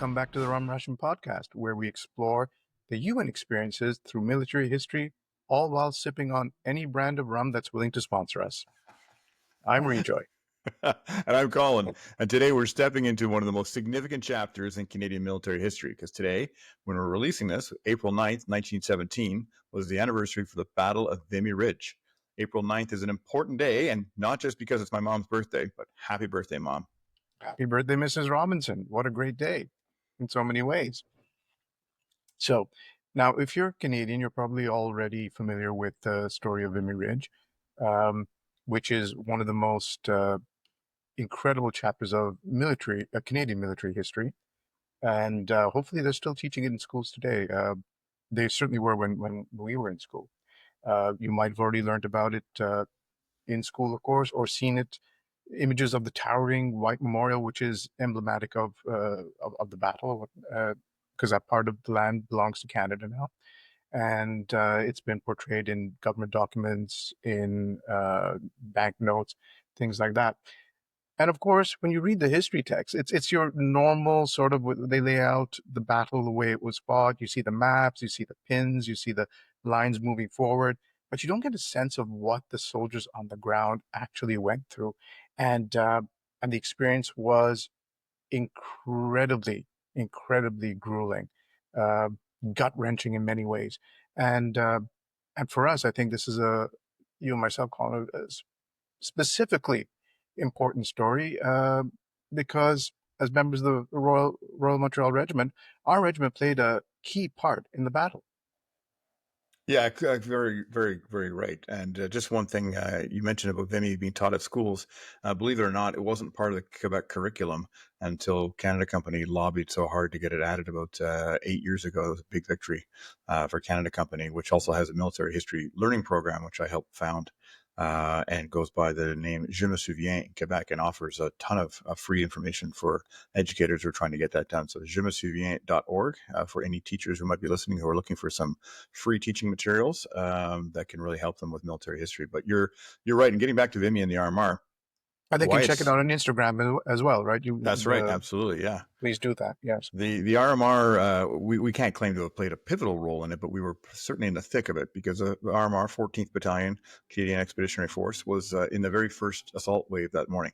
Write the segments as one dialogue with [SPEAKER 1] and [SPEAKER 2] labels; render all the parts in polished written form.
[SPEAKER 1] Welcome back to the Rum Ration podcast, where we explore the human experiences through military history, all while sipping on any brand of rum that's willing to sponsor us. I'm Rejoy.
[SPEAKER 2] And I'm Colin. And today we're stepping into one of the most significant chapters in Canadian military history. Because today, when we're releasing this, April 9th, 1917, was the anniversary for the Battle of Vimy Ridge. April 9th is an important day, and not just because it's my mom's birthday, but happy birthday, Mom.
[SPEAKER 1] Happy birthday, Mrs. Robinson. What a great day in so many ways. So, now, if you're Canadian, you're probably already familiar with the story of Vimy Ridge, which is one of the most incredible chapters of Canadian military history. And hopefully they're still teaching it in schools today. They certainly were when we were in school. You might have already learned about it in school, of course, or seen it, images of the towering white memorial, which is emblematic of the battle, because that part of the land belongs to Canada now. And it's been portrayed in government documents, in banknotes, things like that. And of course, when you read the history text, it's your normal sort of, they lay out the battle the way it was fought. You see the maps, you see the pins, you see the lines moving forward, but you don't get a sense of what the soldiers on the ground actually went through. And the experience was incredibly, incredibly grueling, uh, gut-wrenching in many ways. And for us, I think this is you and myself, Colin, specifically important story because as members of the Royal Montreal Regiment, our regiment played a key part in the battle.
[SPEAKER 2] Yeah, very, very, very right. And just one thing you mentioned about Vimy being taught at schools. Believe it or not, it wasn't part of the Quebec curriculum until Canada Company lobbied so hard to get it added about 8 years ago. It was a big victory for Canada Company, which also has a military history learning program, which I helped found. And goes by the name Je me souviens in Quebec and offers a ton of free information for educators who are trying to get that done. So je me souviens.org for any teachers who might be listening who are looking for some free teaching materials that can really help them with military history. But you're right. And getting back to Vimy and the RMR,
[SPEAKER 1] And they can check it out on Instagram as well, right?
[SPEAKER 2] That's right. Absolutely. Yeah.
[SPEAKER 1] Please do that. Yes.
[SPEAKER 2] The RMR, we can't claim to have played a pivotal role in it, but we were certainly in the thick of it because the RMR 14th Battalion, Canadian Expeditionary Force, was in the very first assault wave that morning.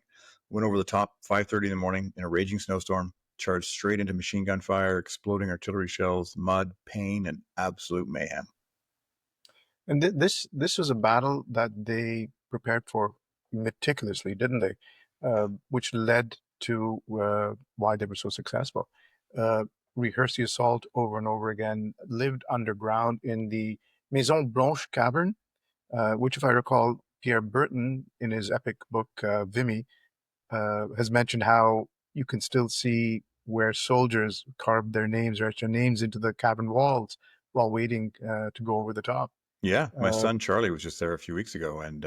[SPEAKER 2] Went over the top 5:30 in the morning in a raging snowstorm, charged straight into machine gun fire, exploding artillery shells, mud, pain, and absolute mayhem.
[SPEAKER 1] And this was a battle that they prepared for meticulously, didn't they? Which led to why they were so successful. Rehearsed the assault over and over again, lived underground in the Maison Blanche cavern, which, if I recall, Pierre Berton, in his epic book Vimy, has mentioned how you can still see where soldiers carved their names or etched their names into the cavern walls while waiting to go over the top.
[SPEAKER 2] Yeah, my
[SPEAKER 1] Uh,
[SPEAKER 2] son Charlie was just there a few weeks ago, and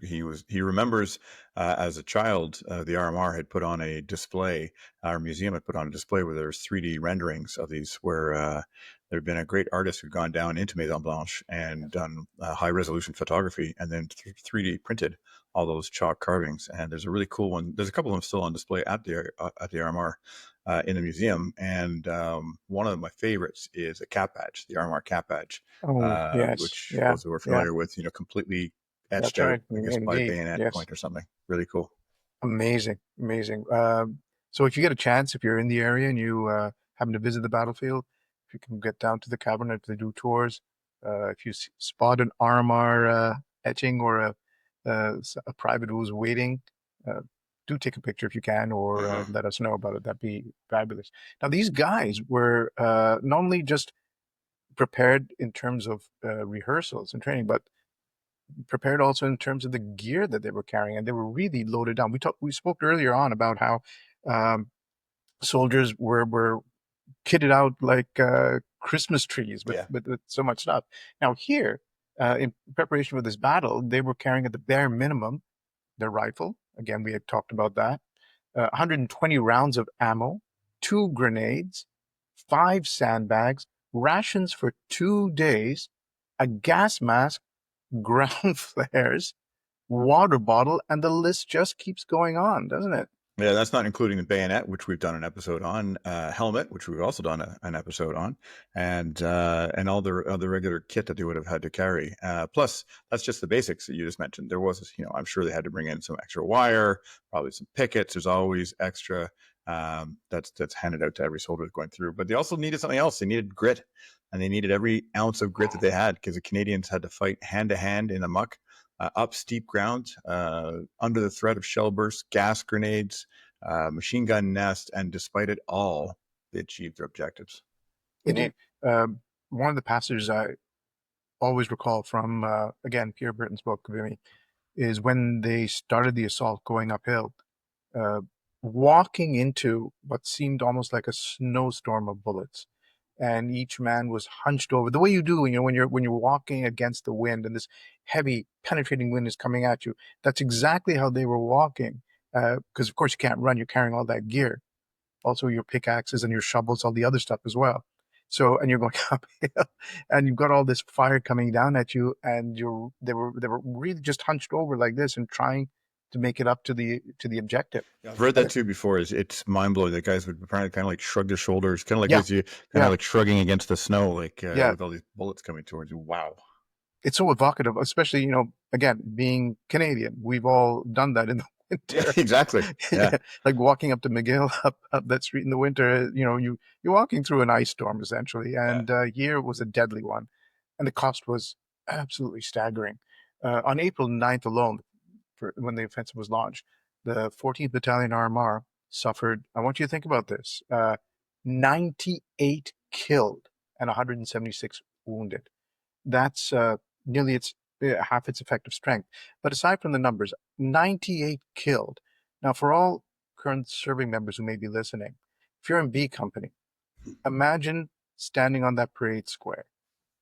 [SPEAKER 2] he remembers as a child the RMR had put on a display. Our museum had put on a display where there's 3D renderings of these, where there had been a great artist who'd gone down into Maison Blanche and done high resolution photography, and then 3D printed all those chalk carvings. And there's a really cool one. There's a couple of them still on display at the RMR. In the museum, and one of my favorites is a cap badge, the RMR cap badge,
[SPEAKER 1] oh, yes.
[SPEAKER 2] which
[SPEAKER 1] Yeah.
[SPEAKER 2] those who are
[SPEAKER 1] Yeah.
[SPEAKER 2] familiar with, completely etched
[SPEAKER 1] That's
[SPEAKER 2] out,
[SPEAKER 1] right.
[SPEAKER 2] I guess, by
[SPEAKER 1] Indeed.
[SPEAKER 2] bayonet
[SPEAKER 1] Yes.
[SPEAKER 2] point or something. Really cool.
[SPEAKER 1] Amazing. Amazing. So if you get a chance, if you're in the area and you happen to visit the battlefield, if you can get down to the cavern if they do tours, if you spot an RMR etching or a private who's waiting, do take a picture if you can, or let us know about it. That'd be fabulous. Now, these guys were not only just prepared in terms of rehearsals and training, but prepared also in terms of the gear that they were carrying, and they were really loaded down. We spoke earlier on about how um, soldiers were kitted out like Christmas trees
[SPEAKER 2] Yeah.
[SPEAKER 1] with so much stuff. Now here, in preparation for this battle, they were carrying at the bare minimum their rifle. Again, we had talked about that. 120 rounds of ammo, 2 grenades, 5 sandbags, rations for 2 days, a gas mask, ground flares, water bottle, and the list just keeps going on, doesn't it?
[SPEAKER 2] Yeah, that's not including the bayonet, which we've done an episode on, helmet, which we've also done an episode on, and all the regular kit that they would have had to carry. Plus, that's just the basics that you just mentioned. There was, I'm sure they had to bring in some extra wire, probably some pickets. There's always extra that's handed out to every soldier going through. But they also needed something else. They needed grit, and they needed every ounce of grit that they had, because the Canadians had to fight hand to hand in the muck. Up steep ground, under the threat of shell bursts, gas grenades, machine gun nest, and despite it all, they achieved their objectives.
[SPEAKER 1] Indeed. One of the passages I always recall from, again, Pierre Britton's book, Vimy, is when they started the assault going uphill, uh, walking into what seemed almost like a snowstorm of bullets. And each man was hunched over the way you do, when you're walking against the wind and this heavy penetrating wind is coming at you. That's exactly how they were walking. Because of course you can't run, you're carrying all that gear, also your pickaxes and your shovels, all the other stuff as well. So, and you're going uphill, and you've got all this fire coming down at you, and they were really just hunched over like this and trying to make it up to the objective.
[SPEAKER 2] I've read
[SPEAKER 1] And
[SPEAKER 2] that too before. It's mind blowing that guys would apparently kind of like shrug their shoulders, kind of like
[SPEAKER 1] yeah,
[SPEAKER 2] as you kind of
[SPEAKER 1] yeah,
[SPEAKER 2] like shrugging against the snow, like
[SPEAKER 1] yeah.
[SPEAKER 2] with all these bullets coming towards you. Wow.
[SPEAKER 1] It's so evocative, especially, again, being Canadian, we've all done that in the
[SPEAKER 2] Yeah,
[SPEAKER 1] winter.
[SPEAKER 2] exactly. Yeah.
[SPEAKER 1] Yeah, like walking up to McGill up that street in the winter, you're walking through an ice storm essentially,
[SPEAKER 2] Yeah.
[SPEAKER 1] and here was a deadly one, and the cost was absolutely staggering. On April 9th alone, when the offensive was launched, the 14th Battalion RMR suffered, I want you to think about this, 98 killed and 176 wounded. That's nearly half its effective strength. But aside from the numbers, 98 killed. Now, for all current serving members who may be listening, if you're in B Company, imagine standing on that parade square,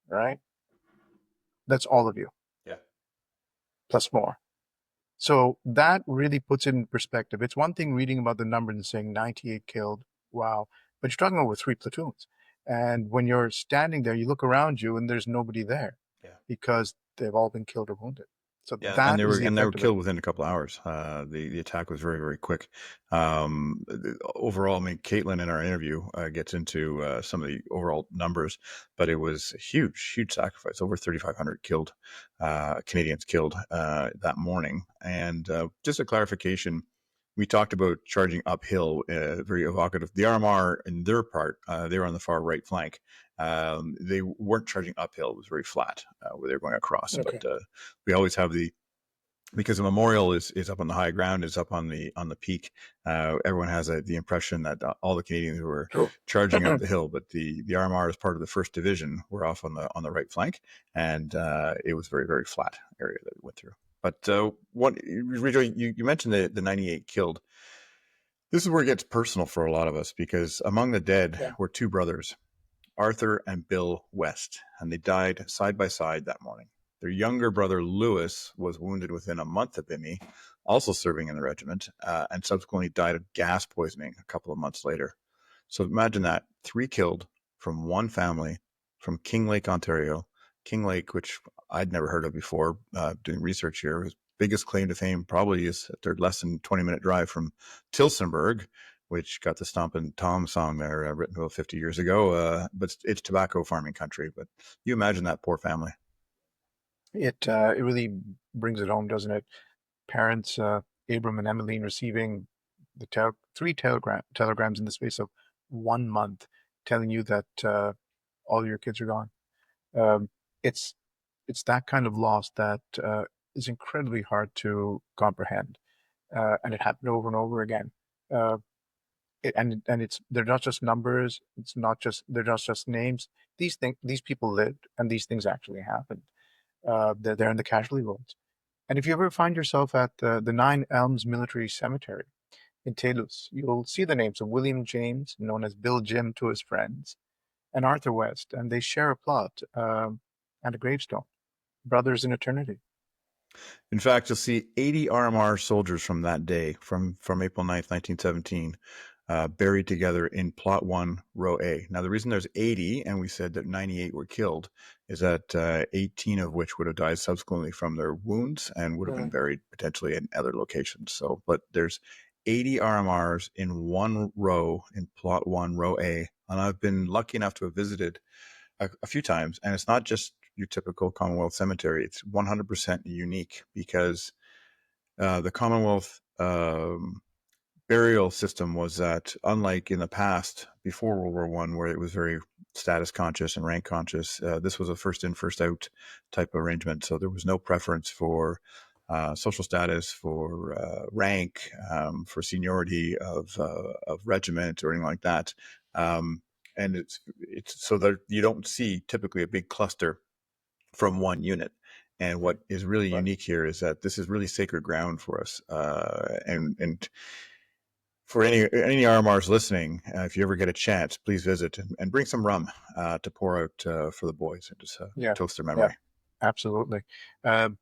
[SPEAKER 1] right? That's all of you,
[SPEAKER 2] Yeah.
[SPEAKER 1] plus more. So that really puts it in perspective. It's one thing reading about the numbers and saying 98 killed, wow, but you're talking over 3 platoons. And when you're standing there, you look around you and there's nobody there
[SPEAKER 2] Yeah.
[SPEAKER 1] because they've all been killed or wounded. So
[SPEAKER 2] Yeah, and
[SPEAKER 1] that
[SPEAKER 2] they
[SPEAKER 1] is
[SPEAKER 2] were
[SPEAKER 1] the
[SPEAKER 2] and they were
[SPEAKER 1] effect of it.
[SPEAKER 2] killed within a couple of hours. The attack was very very quick. Overall, I mean, Caitlin in our interview gets into some of the overall numbers, but it was a huge sacrifice. Over 3,500 killed, Canadians killed that morning. And just a clarification, we talked about charging uphill, very evocative. The RMR in their part, they were on the far right flank. They weren't charging uphill; it was very flat where they were going across.
[SPEAKER 1] Okay.
[SPEAKER 2] But we always have because the memorial is up on the high ground, is up on the peak. Everyone has the impression that all the Canadians were
[SPEAKER 1] True.
[SPEAKER 2] charging up the hill, but the RMR is part of the first division. We're off on the right flank, and it was very very flat area that we went through. But what Rejoy, you mentioned the 98 killed. This is where it gets personal for a lot of us, because among the dead
[SPEAKER 1] Yeah.
[SPEAKER 2] were two brothers, Arthur and Bill West, and they died side by side that morning. Their younger brother, Lewis, was wounded within a month of Vimy, also serving in the regiment, and subsequently died of gas poisoning a couple of months later. So imagine that, 3 killed from one family from King Lake, Ontario. King Lake, which I'd never heard of before, doing research here, his biggest claim to fame probably is that they're less than 20-minute drive from Tilsonburg, which got the Stompin' Tom song there, written about 50 years ago. But it's tobacco farming country. But you imagine that poor family.
[SPEAKER 1] It really brings it home, doesn't it? Parents, Abram and Emmeline, receiving the three telegrams in the space of 1 month, telling you that all your kids are gone. Um, it's it's that kind of loss that is incredibly hard to comprehend, and it happened over and over again. Uh, and it's they're not just numbers. They're not just names. These people lived, and these things actually happened. They're there in the casualty rolls. And if you ever find yourself at the Nine Elms Military Cemetery in Telus, you'll see the names of William James, known as Bill Jim to his friends, and Arthur West, and they share a plot and a gravestone, brothers in eternity.
[SPEAKER 2] In fact, you'll see 80 RMR soldiers from that day, from April 9th, 1917, buried together in Plot 1, Row A. Now, the reason there's 80, and we said that 98 were killed, is that 18 of which would have died subsequently from their wounds and would have been
[SPEAKER 1] Really?
[SPEAKER 2] buried potentially in other locations. So, but there's 80 RMRs in one row in plot one, row A. And I've been lucky enough to have visited a few times. And it's not just your typical Commonwealth cemetery, it's 100% unique because the Commonwealth burial system was that, unlike in the past before World War One, where it was very status conscious and rank conscious, this was a first in, first out type of arrangement. So there was no preference for social status, for rank, for seniority of regiment or anything like that. And it's so that you don't see typically a big cluster from one unit. And what is really
[SPEAKER 1] Right.
[SPEAKER 2] unique here is that this is really sacred ground for us. And for any RMRs listening, if you ever get a chance, please visit and bring some rum to pour out for the boys and just
[SPEAKER 1] Yeah.
[SPEAKER 2] toast their
[SPEAKER 1] Yeah.
[SPEAKER 2] memory.
[SPEAKER 1] Absolutely. Um,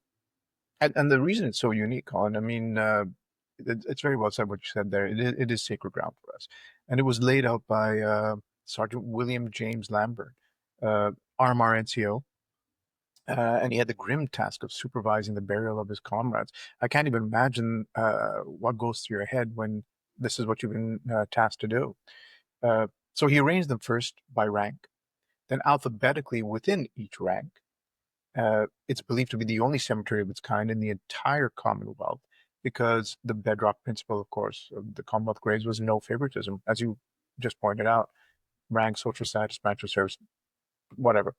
[SPEAKER 1] and the reason it's so unique, Colin, I mean, it's very well said what you said there. It is sacred ground for us. And it was laid out by Sergeant William James Lambourne, RMR NCO, and he had the grim task of supervising the burial of his comrades. I can't even imagine what goes through your head when this is what you've been tasked to do. So he arranged them first by rank, then alphabetically within each rank. It's believed to be the only cemetery of its kind in the entire Commonwealth because the bedrock principle, of course, of the Commonwealth graves was no favoritism, as you just pointed out. Rank, social status, marital service, whatever,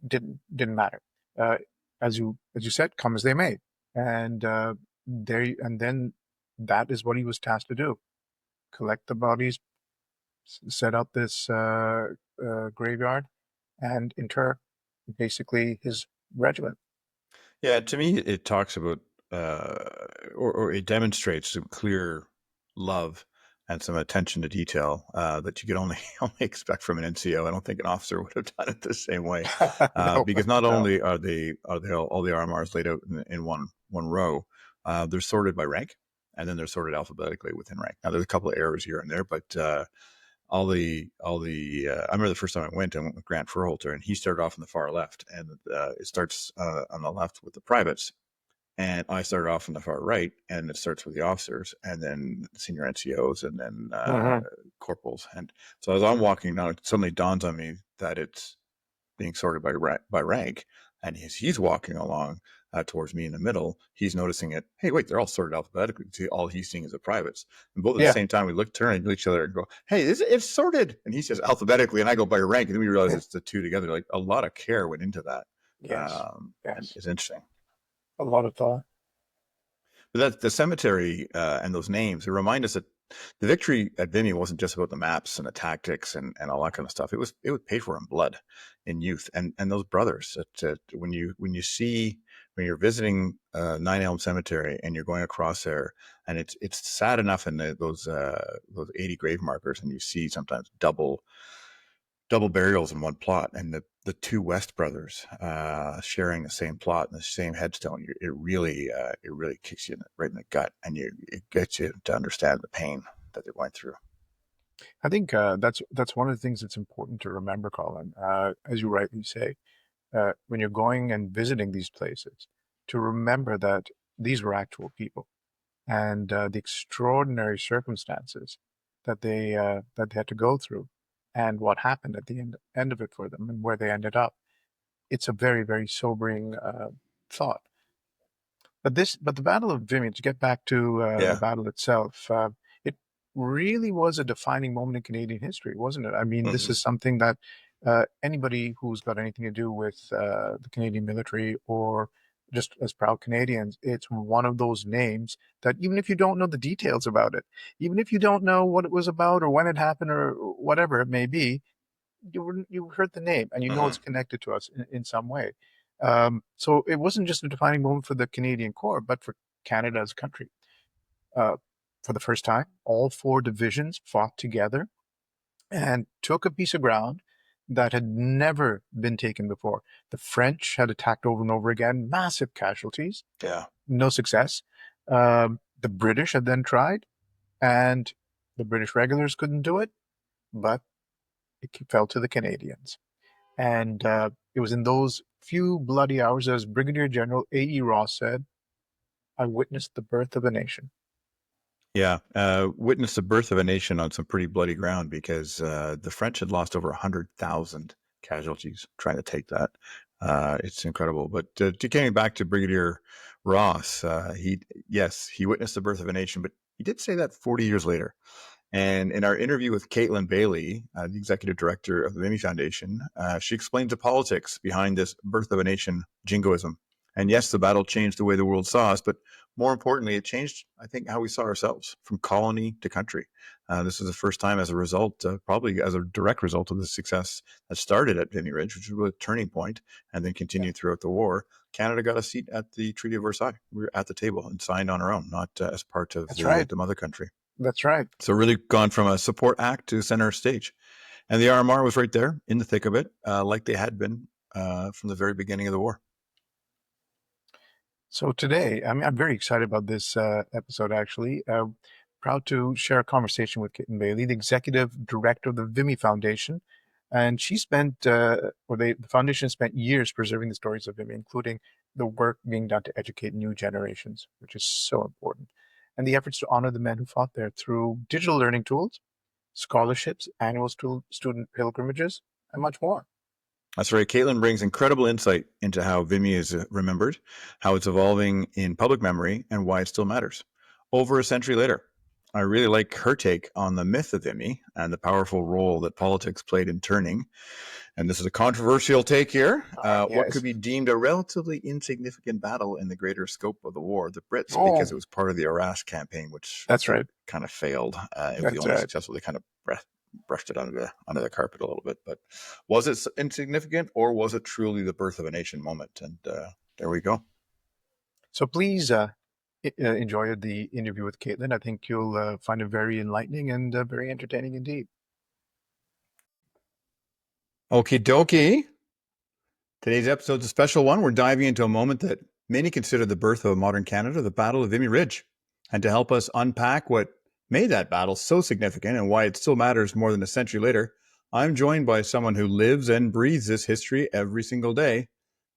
[SPEAKER 1] didn't matter. Uh, as you said, come as they may, and and then that is what he was tasked to do: collect the bodies, set up this graveyard, and inter basically his regiment.
[SPEAKER 2] Yeah, to me, it talks about or it demonstrates some clear love and some attention to detail that you could only only expect from an NCO. I don't think an officer would have done it the same way,
[SPEAKER 1] No,
[SPEAKER 2] because not
[SPEAKER 1] no.
[SPEAKER 2] only are they all the RMRs laid out in one row, they're sorted by rank, and then they're sorted alphabetically within rank. Now, there's a couple of errors here and there, but I remember the first time I went with Grant Furholter, and he started off on the far left, and it starts on the left with the privates, and I started off on the far right, and it starts with the officers, and then senior NCOs, and then
[SPEAKER 1] Hmm.
[SPEAKER 2] corporals. And so as I'm walking now, it suddenly dawns on me that it's being sorted by rank. And as he's walking along towards me in the middle, he's noticing it. Hey, wait, they're all sorted alphabetically. See, all he's seeing is the privates. And both at the
[SPEAKER 1] Yeah.
[SPEAKER 2] same time, we turn at each other and go, hey, it's sorted. And he says alphabetically, and I go by rank. And then we realize it's the two together. Like, a lot of care went into that.
[SPEAKER 1] Yes.
[SPEAKER 2] And
[SPEAKER 1] Yes.
[SPEAKER 2] it's interesting.
[SPEAKER 1] A lot of thought.
[SPEAKER 2] But that the cemetery and those names, they remind us that the victory at Vimy wasn't just about the maps and the tactics and all that kind of stuff. It was paid for in blood, in youth, and those brothers. That when you see when you're visiting Nine Elm Cemetery and you're going across there, and it's sad enough in those 80 grave markers, and you see sometimes double burials in one plot, and the two West brothers sharing the same plot and the same headstone. It really kicks you right in the gut, and it gets you to understand the pain that they're going through.
[SPEAKER 1] I think that's one of the things that's important to remember, Colin. As you rightly say, when you're going and visiting these places, to remember that these were actual people and the extraordinary circumstances that they had to go through, and what happened at the end of it for them, and where they ended up. It's a very, very sobering thought. But the Battle of Vimy, to get back to the
[SPEAKER 2] Yeah.
[SPEAKER 1] battle itself, it really was a defining moment in Canadian history, wasn't it? I mean, this
[SPEAKER 2] Hmm.
[SPEAKER 1] is something that anybody who's got anything to do with the Canadian military or just as proud Canadians, it's one of those names that even if you don't know the details about it, even if you don't know what it was about or when it happened or whatever it may be, you heard the name and you know it's
[SPEAKER 2] Hmm.
[SPEAKER 1] connected to us in some way. So it wasn't just a defining moment for the Canadian Corps, but for Canada as a country. Uh, for the first time, all four divisions fought together and took a piece of ground that had never been taken before. The French had attacked over and over again, massive casualties,
[SPEAKER 2] Yeah.
[SPEAKER 1] no success. The British had then tried, and the British regulars couldn't do it, but it fell to the Canadians. And it was in those few bloody hours, as Brigadier General A.E. Ross said, I witnessed the birth of a nation.
[SPEAKER 2] Yeah, witnessed the birth of a nation on some pretty bloody ground because the French had lost over 100,000 casualties trying to take that. It's incredible. But to getting back to Brigadier Ross, he witnessed the birth of a nation, but he did say that 40 years later. And in our interview with Caitlin Bailey, the executive director of the Vimy Foundation, she explains the politics behind this birth of a nation jingoism. And yes, the battle changed the way the world saw us, but more importantly, it changed, I think, how we saw ourselves from colony to country. This is the first time as a result, probably as a direct result of the success that started at Vimy Ridge, which was a turning point, and then
[SPEAKER 1] Yeah,
[SPEAKER 2] continued throughout the war. Canada got a seat at the Treaty of Versailles. We were at the table and signed on our own, not as part of
[SPEAKER 1] that's right.
[SPEAKER 2] the mother country.
[SPEAKER 1] That's right.
[SPEAKER 2] So really gone from a support act to center stage. And the RMR was right there in the thick of it, like they had been from the very beginning of the war.
[SPEAKER 1] So today, I mean, I'm very excited about this episode, actually. Proud to share a conversation with Kitten Bailey, the executive director of the Vimy Foundation. And she spent, the foundation spent years preserving the stories of Vimy, including the work being done to educate new generations, which is so important. And the efforts to honor the men who fought there through digital learning tools, scholarships, annual student pilgrimages, and much more.
[SPEAKER 2] That's right. Caitlin brings incredible insight into how Vimy is remembered, how it's evolving in public memory, and why it still matters. Over a century later, I really like her take on the myth of Vimy and the powerful role that politics played in turning, and this is a controversial take here, what could
[SPEAKER 1] Yes.
[SPEAKER 2] be deemed a relatively insignificant battle in the greater scope of the war. The Brits, because
[SPEAKER 1] Oh,
[SPEAKER 2] it was part of the Arras campaign, which
[SPEAKER 1] that's right.
[SPEAKER 2] kind of failed. It was the
[SPEAKER 1] That's
[SPEAKER 2] only
[SPEAKER 1] right.
[SPEAKER 2] successful. They kind of brushed it under the carpet a little bit. But was it insignificant, or was it truly the birth of a nation moment? And there we go.
[SPEAKER 1] So please enjoy the interview with Caitlin. I think you'll find it very enlightening and very entertaining indeed.
[SPEAKER 2] Okie dokie. Today's episode's a special one. We're diving into a moment that many consider the birth of modern Canada, the Battle of Vimy Ridge. And to help us unpack what made that battle so significant and why it still matters more than a century later, I'm joined by someone who lives and breathes this history every single day.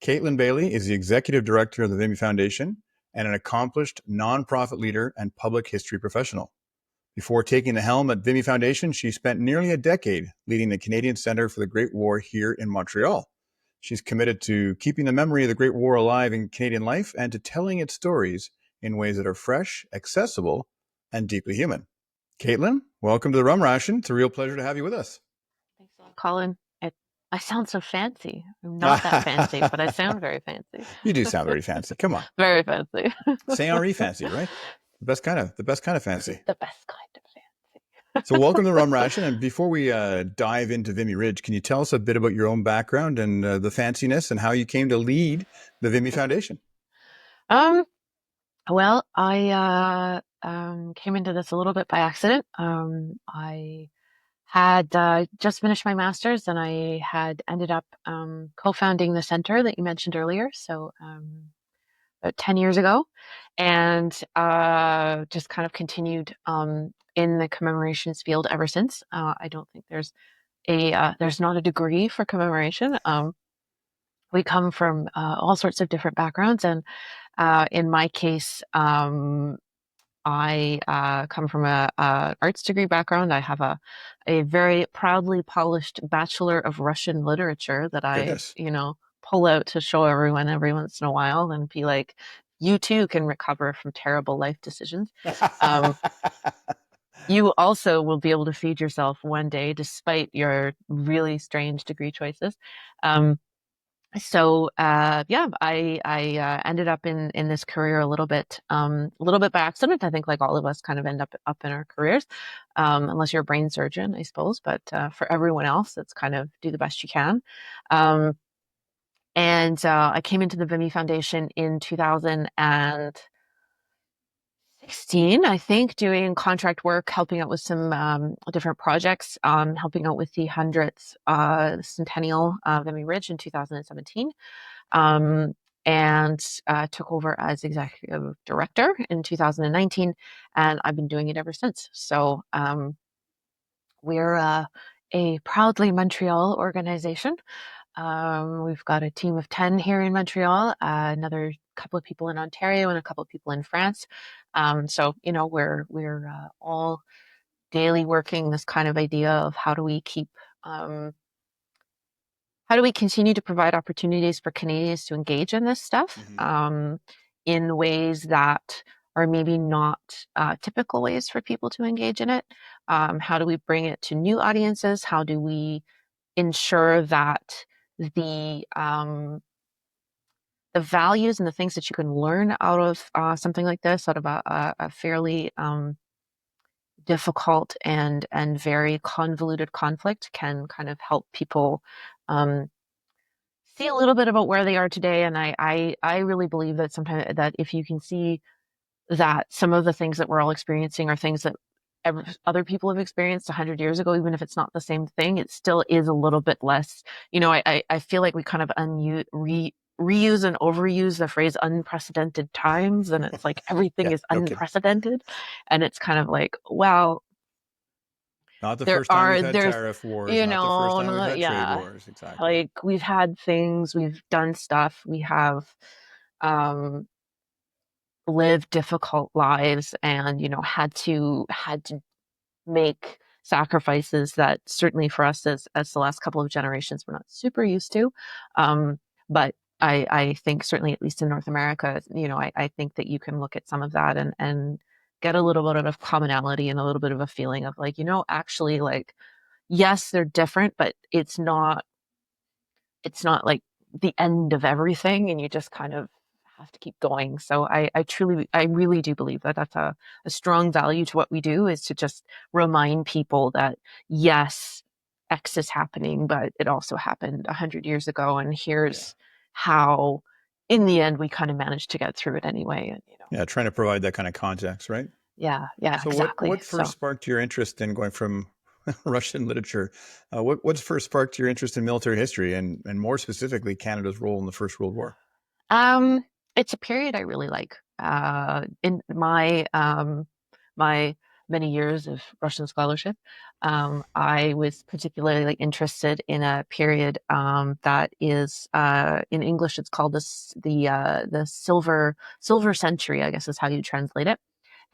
[SPEAKER 2] Caitlin Bailey is the executive director of the Vimy Foundation and an accomplished nonprofit leader and public history professional. Before taking the helm at Vimy Foundation, she spent nearly a decade leading the Canadian Centre for the Great War here in Montreal. She's committed to keeping the memory of the Great War alive in Canadian life and to telling its stories in ways that are fresh, accessible, and deeply human. Caitlin, welcome to the Rum Ration. It's a real pleasure to have you with us.
[SPEAKER 3] Thanks a lot, Colin. I sound so fancy. I'm not that fancy, but I sound very fancy.
[SPEAKER 2] You do sound very fancy. Come on,
[SPEAKER 3] Very fancy.
[SPEAKER 2] say fancy, right? The best kind of fancy.
[SPEAKER 3] The best kind of
[SPEAKER 2] So welcome to Rum Ration. And before we dive into Vimy Ridge, can you tell us a bit about your own background and the fanciness and how you came to lead the Vimy Foundation?
[SPEAKER 3] Well, I came into this a little bit by accident. I had just finished my master's and I had ended up co-founding the center that you mentioned earlier. So about 10 years ago, and just kind of continued in the commemorations field ever since. I don't think there's not a degree for commemoration. We come from all sorts of different backgrounds, and in my case, I come from a arts degree background. I have a very proudly polished Bachelor of Russian Literature that I,
[SPEAKER 2] Goodness.
[SPEAKER 3] pull out to show everyone every once in a while and be like, you too can recover from terrible life decisions. You also will be able to feed yourself one day despite your really strange degree choices. Yeah, I ended up in this career a little bit by accident. I think like all of us kind of end up in our careers, unless you're a brain surgeon, I suppose. But for everyone else, it's kind of do the best you can. And I came into the Vimy Foundation in 2016, I think, doing contract work, helping out with some different projects, helping out with the 100th centennial Vimy Ridge in 2017. And took over as executive director in 2019, and I've been doing it ever since. So we're a proudly Montreal organization. We've got a team of 10 here in Montreal, another couple of people in Ontario, and a couple of people in France. So, we're all daily working this kind of idea of um, how do we continue to provide opportunities for Canadians to engage in this stuff
[SPEAKER 2] Hmm.
[SPEAKER 3] in ways that are maybe not typical ways for people to engage in it? How do we bring it to new audiences? How do we ensure that the values and the things that you can learn out of something like this, out of a fairly difficult and very convoluted conflict, can kind of help people um, see a little bit about where they are today. And I really believe that sometimes that if you can see that some of the things that we're all experiencing are things that other people have experienced 100 years ago, even if it's not the same thing, it still is a little bit less. I feel like we kind of reuse and overuse the phrase unprecedented times, and it's like everything
[SPEAKER 2] Yeah,
[SPEAKER 3] is
[SPEAKER 2] no kidding.
[SPEAKER 3] unprecedented. And it's kind of like, well,
[SPEAKER 2] Not the
[SPEAKER 3] there
[SPEAKER 2] first time we've
[SPEAKER 3] are,
[SPEAKER 2] had
[SPEAKER 3] there's,
[SPEAKER 2] tariff wars. Not the first time we've had trade
[SPEAKER 3] yeah,
[SPEAKER 2] wars. Exactly.
[SPEAKER 3] like we've had things, we've done stuff, we have, um, lived difficult lives and had to make sacrifices that certainly for us as the last couple of generations we're not super used to. But I think certainly at least in North America, I think that you can look at some of that and get a little bit of commonality and a little bit of a feeling of like, actually, like, yes, they're different, but it's not like the end of everything, and you just kind of have to keep going. So I really do believe that that's a strong value to what we do, is to just remind people that yes, X is happening, but it also happened 100 years ago, and
[SPEAKER 2] Yeah.
[SPEAKER 3] here's how in the end we kind of managed to get through it anyway. And
[SPEAKER 2] Yeah. Trying to provide that kind of context, right?
[SPEAKER 3] yeah,
[SPEAKER 2] So
[SPEAKER 3] exactly.
[SPEAKER 2] what first
[SPEAKER 3] So
[SPEAKER 2] sparked your interest in going from Russian literature? What's first sparked your interest in military history and more specifically Canada's role in the First World War?
[SPEAKER 3] Um, it's a period I really like. In my many years of Russian scholarship, I was particularly interested in a period that is in English it's called the silver century, I guess is how you translate it.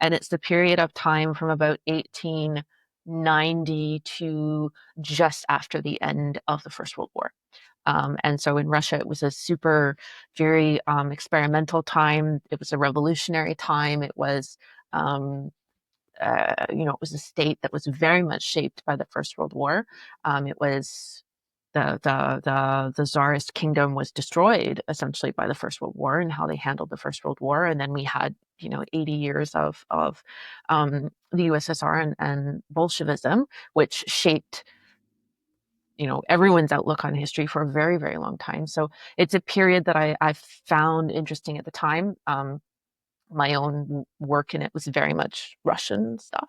[SPEAKER 3] And it's the period of time from about 1890 to just after the end of the First World War. And so in Russia, it was a super, very experimental time. It was a revolutionary time. It was, it was a state that was very much shaped by the First World War. It was the Tsarist kingdom was destroyed essentially by the First World War and how they handled the First World War. And then we had 80 years of the USSR and Bolshevism, which shaped everyone's outlook on history for a very, very long time. So it's a period that I found interesting at the time. My own work in it was very much Russian stuff.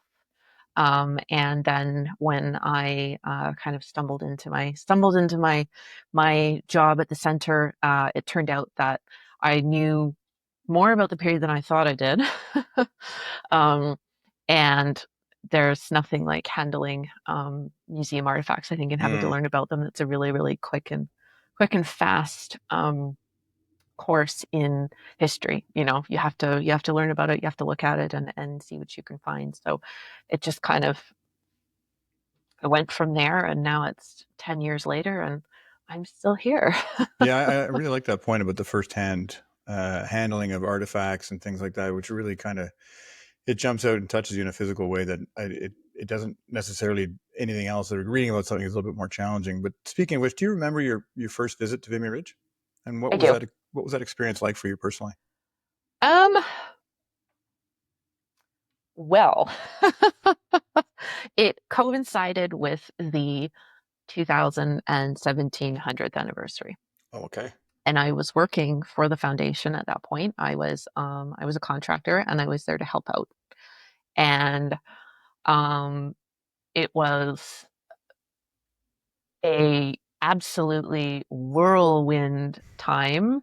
[SPEAKER 3] And then when I kind of stumbled into my job at the center, it turned out that I knew more about the period than I thought I did. um, and there's nothing like handling museum artifacts, I think, and having to
[SPEAKER 2] Mm.
[SPEAKER 3] learn about them. That's a really, really quick and fast course in history. You have to learn about it, you have to look at it and see what you can find. So it just kind of I went from there, and now it's 10 years later and I'm still here.
[SPEAKER 2] Yeah, I really like that point about the firsthand handling of artifacts and things like that, which really kind of it jumps out and touches you in a physical way that it doesn't necessarily anything else. That reading about something is a little bit more challenging. But speaking of which, do you remember your first visit to Vimy Ridge, and
[SPEAKER 3] I do.
[SPEAKER 2] what was that experience like for you personally?
[SPEAKER 3] Um, well, it coincided with the 2017 100th anniversary.
[SPEAKER 2] Oh, okay.
[SPEAKER 3] And I was working for the foundation at that point. I was a contractor and I was there to help out. And um, it was a absolutely whirlwind time.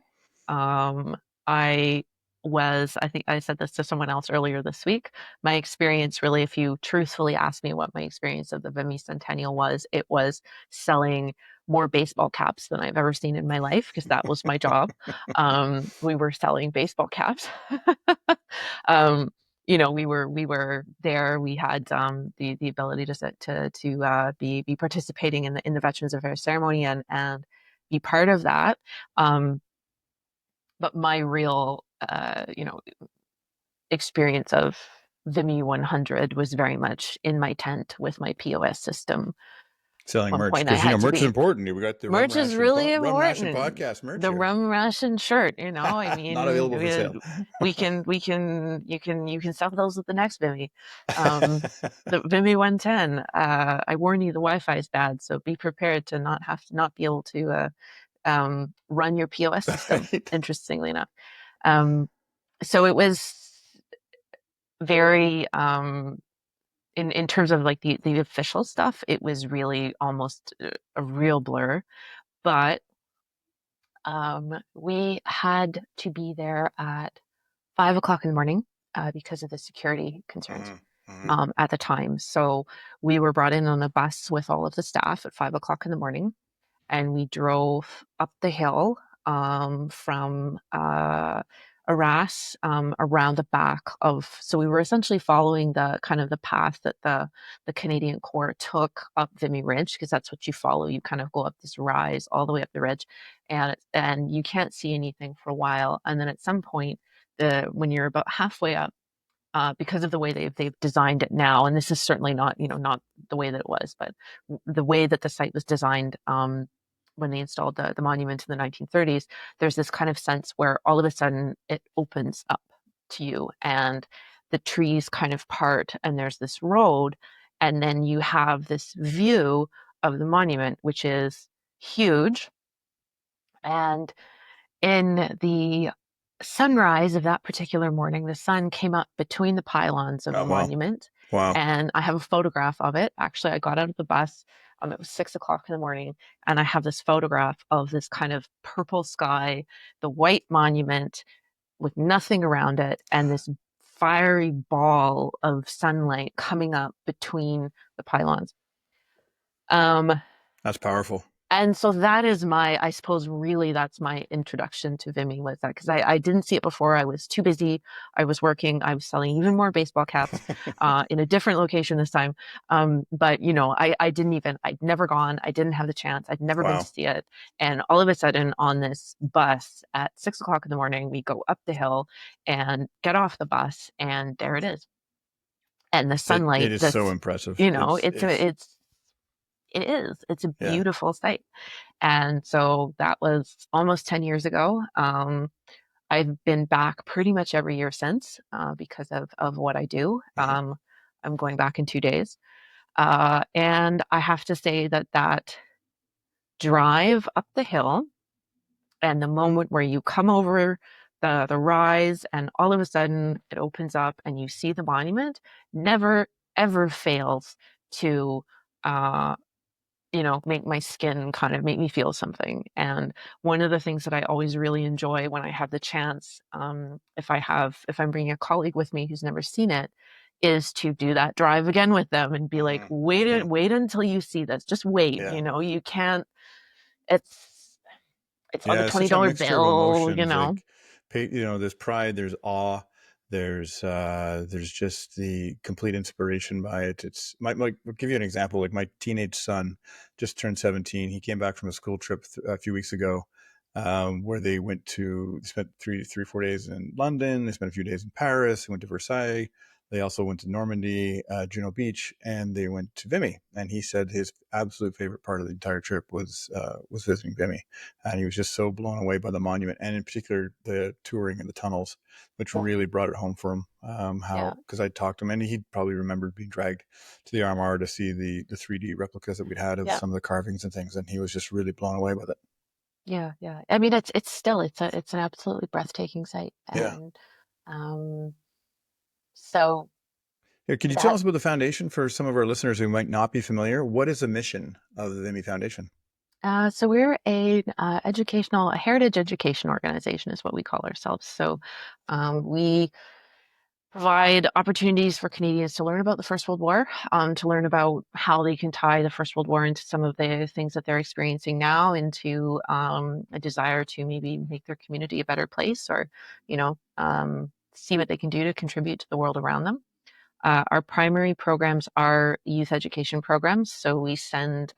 [SPEAKER 3] I was, I think I said this to someone else earlier this week, my experience really, if you truthfully ask me what my experience of the Vimy Centennial was, it was selling more baseball caps than I've ever seen in my life, because that was my job. We were selling baseball caps. um, we were there. We had the ability to be participating in the Veterans Affairs ceremony and be part of that. But my real experience of Vimy 100 was very much in my tent with my POS system.
[SPEAKER 2] Selling
[SPEAKER 3] At one
[SPEAKER 2] merch,
[SPEAKER 3] point I
[SPEAKER 2] because
[SPEAKER 3] had to
[SPEAKER 2] merch is
[SPEAKER 3] be.
[SPEAKER 2] important. We got the
[SPEAKER 3] Merch is really
[SPEAKER 2] Rum Ration
[SPEAKER 3] important.
[SPEAKER 2] podcast merch
[SPEAKER 3] The
[SPEAKER 2] here.
[SPEAKER 3] Rum Ration shirt, I
[SPEAKER 2] Not
[SPEAKER 3] mean,
[SPEAKER 2] available for sale.
[SPEAKER 3] you can sell those at the next Vimy. The Vimy 110. I warn you, the Wi-Fi is bad, so be prepared to not be able to run your POS system.
[SPEAKER 2] Right.
[SPEAKER 3] Interestingly enough, so it was very in terms of like the official stuff, it was really almost a real blur. But we had to be there at 5 o'clock in the morning because of the security concerns at the time. So we were brought in on a bus with all of the staff at 5 o'clock in the morning, and we drove up the hill from Arras around the back of. So we were essentially following the kind of the path that the Canadian Corps took up Vimy Ridge, because that's what you follow. You kind of go up this rise all the way up the ridge, and you can't see anything for a while, and then at some point, when you're about halfway up, because of the way they've designed it now, and this is certainly not the way that it was, but the way that the site was designed when they installed the monument in the 1930s, there's this kind of sense where all of a sudden it opens up to you, and the trees kind of part, and there's this road, and then you have this view of the monument, which is huge. And in the sunrise of that particular morning, the sun came up between the pylons of the monument.
[SPEAKER 2] Wow.
[SPEAKER 3] And I have a photograph of it. Actually, I got out of the bus. It was 6 o'clock in the morning, and I have this photograph of this kind of purple sky, the white monument with nothing around it, and this fiery ball of sunlight coming up between the pylons.
[SPEAKER 2] That's powerful.
[SPEAKER 3] And so that is I suppose, really, that's my introduction to Vimy, was that, because I didn't see it before. I was too busy. I was working. I was selling even more baseball caps in a different location this time. But, I'd never gone. I didn't have the chance. I'd never been to see it. And all of a sudden, on this bus at 6 o'clock in the morning, we go up the hill and get off the bus, and there it is. And the sunlight.
[SPEAKER 2] It is so impressive.
[SPEAKER 3] It's a beautiful sight. And so that was almost 10 years ago. I've been back pretty much every year since because of what I do. I'm going back in 2 days. And I have to say that drive up the hill, and the moment where you come over the rise, and all of a sudden it opens up and you see the monument, never ever fails to make my skin kind of make me feel something. And one of the things that I always really enjoy when I have the chance, if I'm bringing a colleague with me who's never seen it, is to do that drive again with them and be like, wait until you see this. Just wait. You can't. It's on the $20 bill.
[SPEAKER 2] There's pride, there's awe, there's just the complete inspiration by it. It's I'll give you an example. Like, my teenage son just turned 17. He came back from a school trip a few weeks ago, where they spent 4 days in London. They spent a few days in Paris. They went to Versailles. They also went to Normandy, Juno Beach, and they went to Vimy. And he said his absolute favorite part of the entire trip was visiting Vimy. And he was just so blown away by the monument, and in particular the touring and the tunnels, which really brought it home for him. Because I talked to him, and he probably remembered being dragged to the Armor to see the 3D replicas that we'd had of some of the carvings and things, and he was just really blown away with it.
[SPEAKER 3] Yeah. I mean, it's an absolutely breathtaking sight. And so,
[SPEAKER 2] can you tell us about the foundation for some of our listeners who might not be familiar? What is the mission of the Vimy Foundation?
[SPEAKER 3] So we're a heritage education organization is what we call ourselves. So we provide opportunities for Canadians to learn about the First World War, to learn about how they can tie the First World War into some of the things that they're experiencing now, into a desire to maybe make their community a better place, or see what they can do to contribute to the world around them. Our primary programs are youth education programs. So we send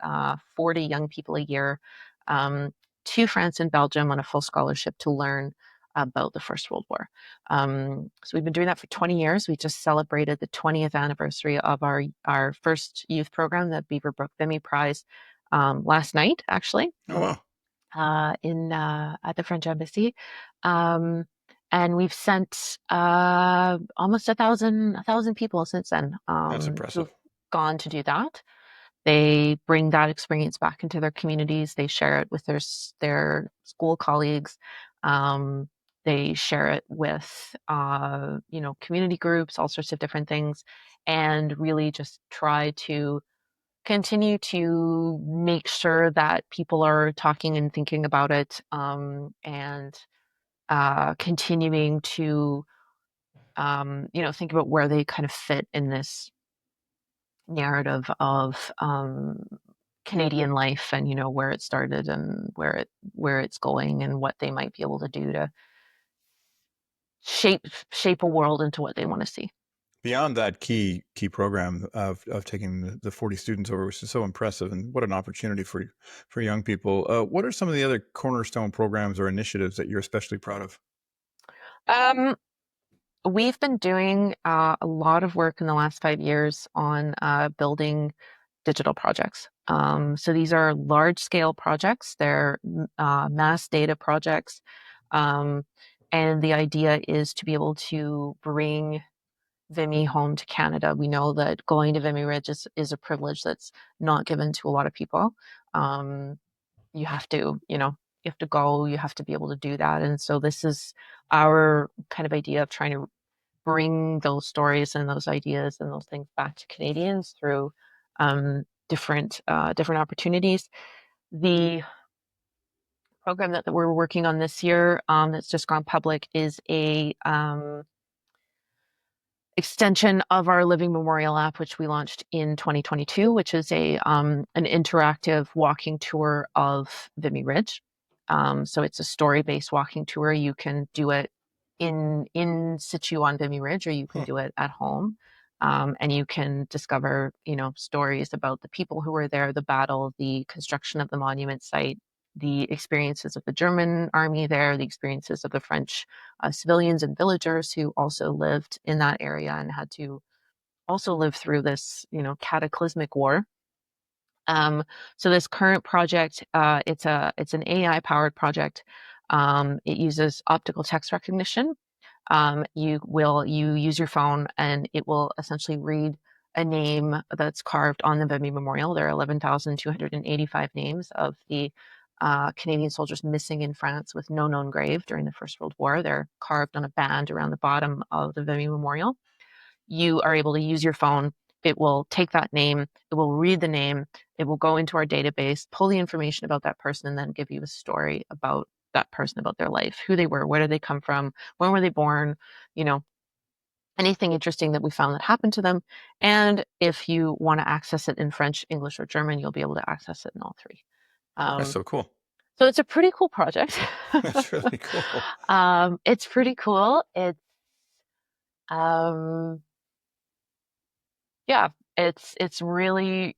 [SPEAKER 3] 40 young people a year to France and Belgium on a full scholarship to learn about the First World War. So we've been doing that for 20 years. We just celebrated the 20th anniversary of our first youth program, the Beaverbrook Vimy Prize, last night, actually.
[SPEAKER 2] Oh, wow.
[SPEAKER 3] At the French Embassy. And we've sent almost a thousand people since then
[SPEAKER 2] That's impressive.
[SPEAKER 3] who've gone to do that. They bring that experience back into their communities. They share it with their school colleagues. They share it with community groups, all sorts of different things, and really just try to continue to make sure that people are talking and thinking about it, and continuing to think about where they kind of fit in this narrative of Canadian life, and where it started and where it's going, and what they might be able to do to shape a world into what they want to see.
[SPEAKER 2] Beyond that key program of taking the 40 students over, which is so impressive, and what an opportunity for young people. What are some of the other cornerstone programs or initiatives that you're especially proud of?
[SPEAKER 3] We've been doing a lot of work in the last 5 years on building digital projects. So these are large scale projects. They're mass data projects. And the idea is to be able to bring Vimy home to Canada. We know that going to Vimy Ridge is a privilege that's not given to a lot of people. You have to, go, you have to be able to do that. And so this is our kind of idea of trying to bring those stories and those ideas and those things back to Canadians through different opportunities. The program that we're working on this year, that's just gone public, is a extension of our Living Memorial app, which we launched in 2022, which is an interactive walking tour of Vimy Ridge. So it's a story-based walking tour. You can do it in situ on Vimy Ridge, or you can do it at home. And you can discover, stories about the people who were there, the battle, the construction of the monument site, the experiences of the German army there, the experiences of the French civilians and villagers who also lived in that area and had to also live through this, cataclysmic war. So this current project, it's an AI powered project. It uses optical text recognition. You use your phone, and it will essentially read a name that's carved on the Vimy Memorial. There are 11,285 names of the Canadian soldiers missing in France with no known grave during the First World War. They're carved on a band around the bottom of the Vimy Memorial. You are able to use your phone. It will take that name, it will read the name, it will go into our database, pull the information about that person, and then give you a story about that person, about their life, who they were, where did they come from, when were they born, anything interesting that we found that happened to them. And if you want to access it in French, English, or German, you'll be able to access it in all three.
[SPEAKER 2] That's so cool.
[SPEAKER 3] So it's a pretty cool project.
[SPEAKER 2] That's really cool.
[SPEAKER 3] It's pretty cool. It's yeah, it's really,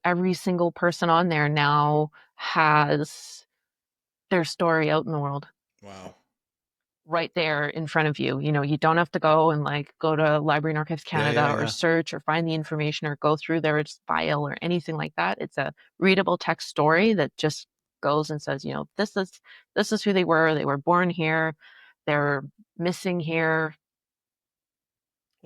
[SPEAKER 3] every single person on there now has their story out in the world.
[SPEAKER 2] Wow.
[SPEAKER 3] Right there in front of you. You don't have to go and go to Library and Archives Canada or search or find the information or go through their file or anything like that. It's a readable text story that just goes and says, this is who they were. They were born here. They're missing here.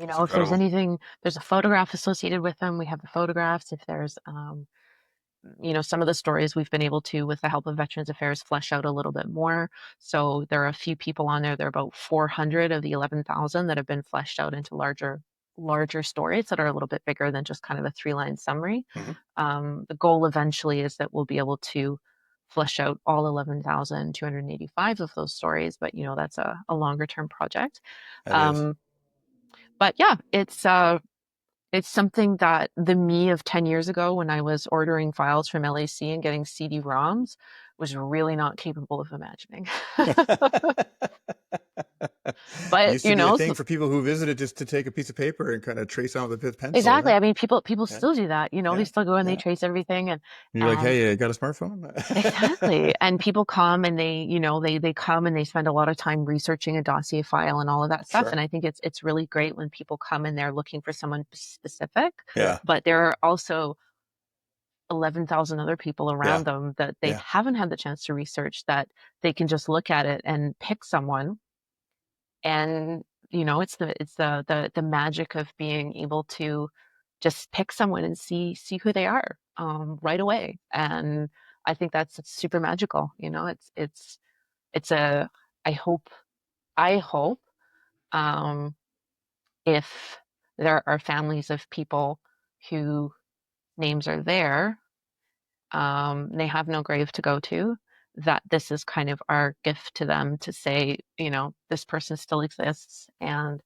[SPEAKER 3] If there's anything, there's a photograph associated with them. We have the photographs. If there's, some of the stories we've been able to, with the help of Veterans Affairs, flesh out a little bit more. So there are a few people on there. There are about 400 of the 11,000 that have been fleshed out into larger larger stories that are a little bit bigger than just kind of a 3-line summary.
[SPEAKER 2] Mhm.
[SPEAKER 3] The goal eventually is that we'll be able to flesh out all 11,285 of those stories, but that's a longer term project.
[SPEAKER 2] That is.
[SPEAKER 3] Um, but yeah, it's something that the me of 10 years ago, when I was ordering files from LAC and getting CD-ROMs, was really not capable of imagining.
[SPEAKER 2] It
[SPEAKER 3] But
[SPEAKER 2] used to be a thing for people who visited just to take a piece of paper and kind of trace on with a pencil,
[SPEAKER 3] exactly.
[SPEAKER 2] right?
[SPEAKER 3] I mean, people
[SPEAKER 2] Yeah,
[SPEAKER 3] still do that. They
[SPEAKER 2] yeah,
[SPEAKER 3] still go and they
[SPEAKER 2] yeah.
[SPEAKER 3] trace everything,
[SPEAKER 2] And you're like,
[SPEAKER 3] and
[SPEAKER 2] hey, got a smartphone?
[SPEAKER 3] exactly. And people come and they come and they spend a lot of time researching a dossier file and all of that stuff.
[SPEAKER 2] Sure.
[SPEAKER 3] And I think it's really great when people come and they're looking for someone specific,
[SPEAKER 2] Yeah,
[SPEAKER 3] but there are also 11,000 other people
[SPEAKER 2] yeah,
[SPEAKER 3] around them that they
[SPEAKER 2] yeah.
[SPEAKER 3] haven't had the chance to research, that they can just look at it and pick someone. And it's the magic of being able to just pick someone and see who they are right away. And I think that's super magical. It's a I hope um, if there are families of people who names are there, they have no grave to go to, that this is kind of our gift to them to say, this person still exists, and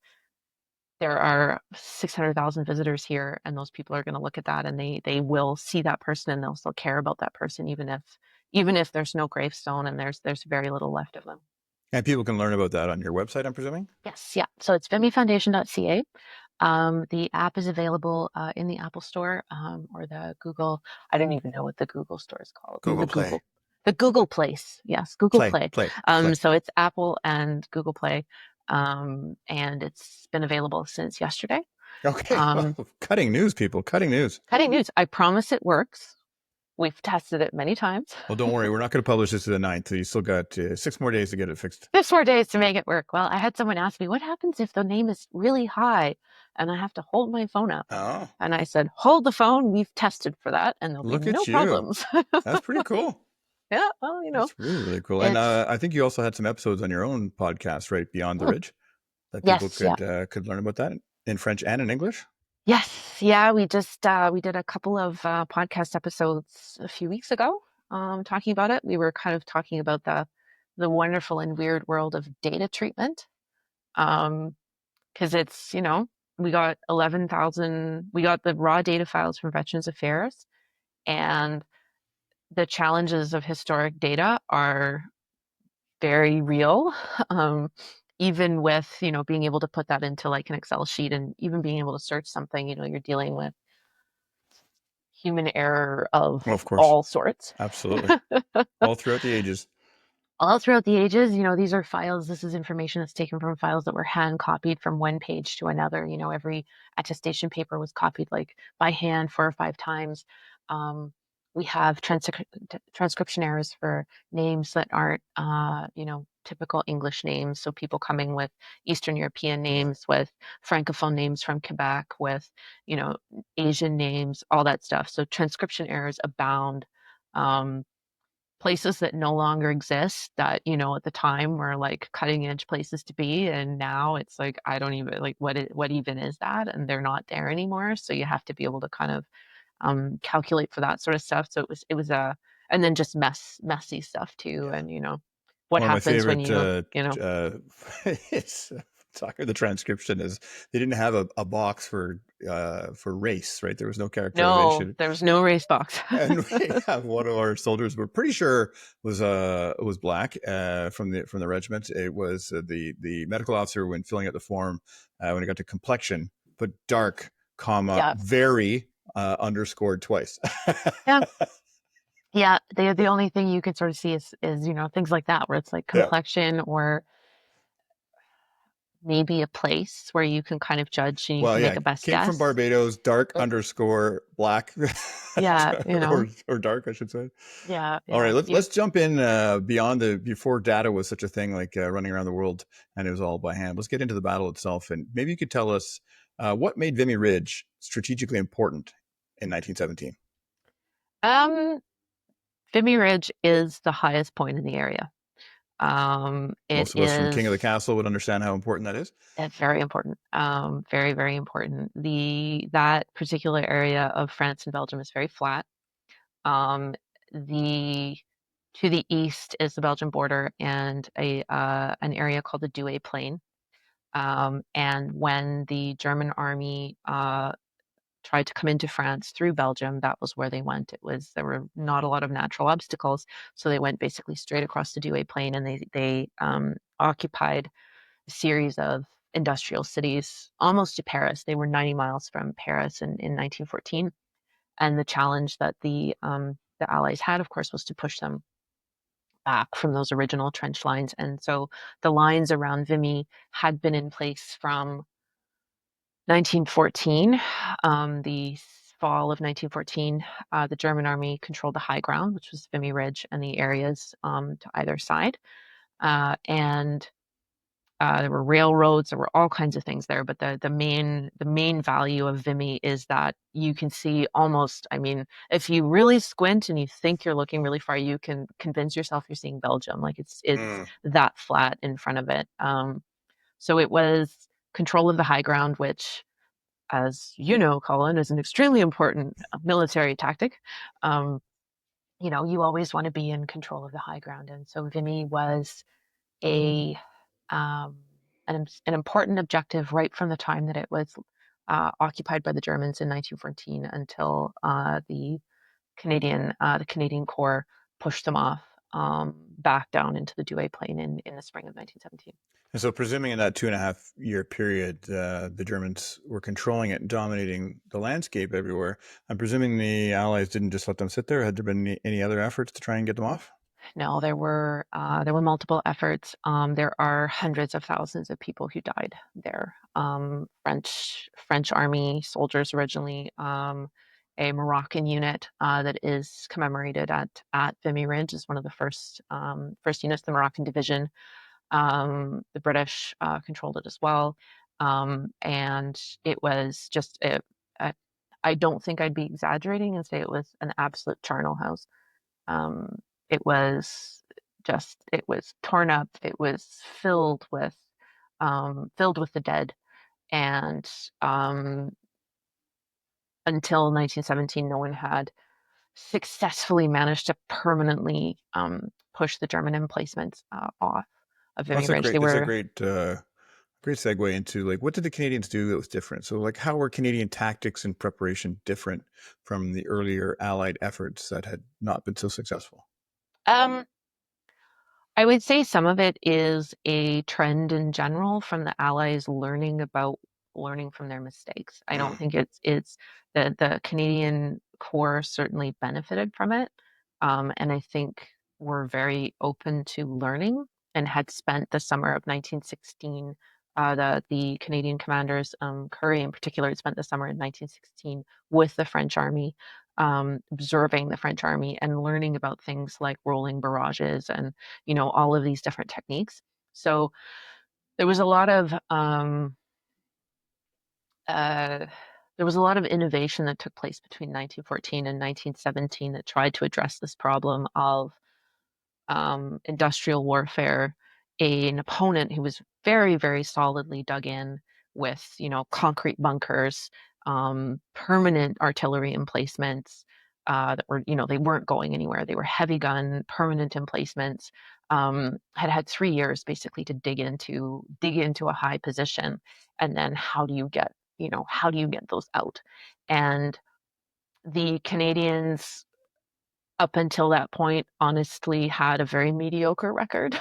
[SPEAKER 3] there are 600,000 visitors here, and those people are going to look at that and they will see that person and they'll still care about that person, even if there's no gravestone and there's very little left of them.
[SPEAKER 2] And people can learn about that on your website, I'm presuming?
[SPEAKER 3] Yes, yeah. So it's vimyfoundation.ca. The app is available in the Apple Store or the Google. I don't even know what the Google Store is called.
[SPEAKER 2] Google Play.
[SPEAKER 3] The Google Place. Yes, Google Play.
[SPEAKER 2] Play.
[SPEAKER 3] So it's Apple and Google Play, and it's been available since yesterday.
[SPEAKER 2] Okay.
[SPEAKER 3] Um,
[SPEAKER 2] Cutting news, people. Cutting news.
[SPEAKER 3] Cutting news. I promise it works. We've tested it many times.
[SPEAKER 2] Well, don't worry. We're not going to publish this to the 9th. So you still got 6 more days to get it fixed.
[SPEAKER 3] 6 more days to make it work. Well, I had someone ask me, what happens if the name is really high and I have to hold my phone up?
[SPEAKER 2] Oh,
[SPEAKER 3] And I said, hold the phone. We've tested for that, and there'll
[SPEAKER 2] look
[SPEAKER 3] be no
[SPEAKER 2] at you.
[SPEAKER 3] problems.
[SPEAKER 2] That's pretty cool.
[SPEAKER 3] Yeah, well,
[SPEAKER 2] That's really, really cool. And I think you also had some episodes on your own podcast, right? Beyond the Ridge, that people could learn about that in French and in English.
[SPEAKER 3] Yes, yeah. We did a couple of podcast episodes a few weeks ago, talking about it. We were kind of talking about the wonderful and weird world of data treatment, because it's we got 11,000. We got the raw data files from Veterans Affairs, and the challenges of historic data are very real. Even with being able to put that into like an Excel sheet, and even being able to search something, you're dealing with human error of
[SPEAKER 2] Well, of course.
[SPEAKER 3] all sorts.
[SPEAKER 2] Absolutely. All throughout the ages.
[SPEAKER 3] All throughout the ages, these are files. This is information that's taken from files that were hand copied from one page to another. Every attestation paper was copied like by hand 4 or 5 times. We have transcription errors for names that aren't, typical English names. So people coming with Eastern European names, with Francophone names from Quebec, with, Asian names, all that stuff. So transcription errors abound. Places that no longer exist that, at the time were like cutting edge places to be. And now it's like, I don't even like what even is that? And they're not there anymore. So you have to be able to kind of calculate for that sort of stuff. So and then just messy stuff too.
[SPEAKER 2] Yeah.
[SPEAKER 3] And what
[SPEAKER 2] One of my
[SPEAKER 3] happens when
[SPEAKER 2] favorite, it's talking the transcription is they didn't have a box for race, right? There was no characterization.
[SPEAKER 3] No, there was no race box.
[SPEAKER 2] And we have one of our soldiers, we're pretty sure was black from the regiment. It was the medical officer, when filling out the form, when it got to complexion, put dark, comma, very underscored twice.
[SPEAKER 3] Yeah. Yeah, the only thing you could sort of see is things like that, where it's like complexion or maybe a place where you can kind of judge and you can make a best guess.
[SPEAKER 2] From Barbados, dark underscore black.
[SPEAKER 3] Yeah,
[SPEAKER 2] or dark, I should say.
[SPEAKER 3] Yeah.
[SPEAKER 2] All right, let's jump in beyond before data was such a thing, like running around the world and it was all by hand. Let's get into the battle itself, and maybe you could tell us what made Vimy Ridge strategically important in 1917.
[SPEAKER 3] Vimy Ridge is the highest point in the area. It
[SPEAKER 2] Most of us from
[SPEAKER 3] is
[SPEAKER 2] King of the Castle would understand how important that is.
[SPEAKER 3] very important. Very, very important. That particular area of France and Belgium is very flat. Um, the to the east is the Belgian border and an area called the Douai Plain. And when the German army tried to come into France through Belgium, that was where they went. There were not a lot of natural obstacles, so they went basically straight across the Douai Plain, and they occupied a series of industrial cities almost to Paris. They were 90 miles from Paris in 1914, and the challenge that the Allies had, of course, was to push them back from those original trench lines. And so the lines around Vimy had been in place from 1914, the fall of 1914. The German army controlled the high ground, which was Vimy Ridge and the areas to either side. And there were railroads, there were all kinds of things there, but the main value of Vimy is that you can see almost, I mean, if you really squint and you think you're looking really far, you can convince yourself you're seeing Belgium. Like it's
[SPEAKER 2] Mm.
[SPEAKER 3] that flat in front of it. So it was control of the high ground, which, as you know, Colin, is an extremely important military tactic. Um, you always want to be in control of the high ground, and so Vimy was a um, an important objective right from the time that it was occupied by the Germans in 1914 until the Canadian Corps pushed them off back down into the Douai Plain in the spring of 1917.
[SPEAKER 2] And so, presuming in that 2.5 year period, the Germans were controlling it and dominating the landscape everywhere, I'm presuming the Allies didn't just let them sit there. Had there been any other efforts to try and get them off?
[SPEAKER 3] No, there were multiple efforts. There are hundreds of thousands of people who died there. French army soldiers originally, a Moroccan unit that is commemorated at Vimy Ridge is one of the first units, the Moroccan division. The British controlled it as well, and it was just I don't think I'd be exaggerating and say it was an absolute charnel house. Um, it was it was torn up. It was filled with the dead. And until 1917, no one had successfully managed to permanently push the German emplacements off of
[SPEAKER 2] Well,
[SPEAKER 3] Vimy Ridge.
[SPEAKER 2] that's a great segue into like what did the Canadians do that was different? So, like, how were Canadian tactics and preparation different from the earlier Allied efforts that had not been so successful?
[SPEAKER 3] Um, I would say some of it is a trend in general from the Allies learning from their mistakes. I don't
[SPEAKER 2] Mm.
[SPEAKER 3] think it's the Canadian Corps certainly benefited from it, and I think we're very open to learning and had spent the summer of 1916. The Canadian commanders, Curry in particular, had spent the summer in 1916 with the French army, observing the French army and learning about things like rolling barrages and all of these different techniques. So there was a lot of uh, there was a lot of innovation that took place between 1914 and 1917 that tried to address this problem of industrial warfare, an opponent who was very, very solidly dug in with, concrete bunkers, permanent artillery emplacements that were, they weren't going anywhere. They were heavy gun, permanent emplacements. Had 3 years basically to dig into a high position, and then how do you get those out? And the Canadians up until that point, honestly, had a very mediocre record.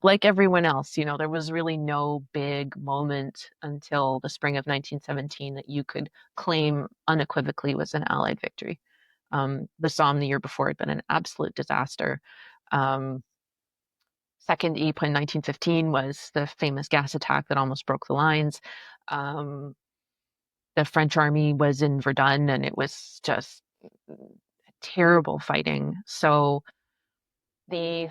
[SPEAKER 3] Like everyone else, there was really no big moment until the spring of 1917 that you could claim unequivocally was an Allied victory. The Somme the year before had been an absolute disaster. Um, Second Ypres in 1915 was the famous gas attack that almost broke the lines. Um, the French army was in Verdun, and it was just terrible fighting. So the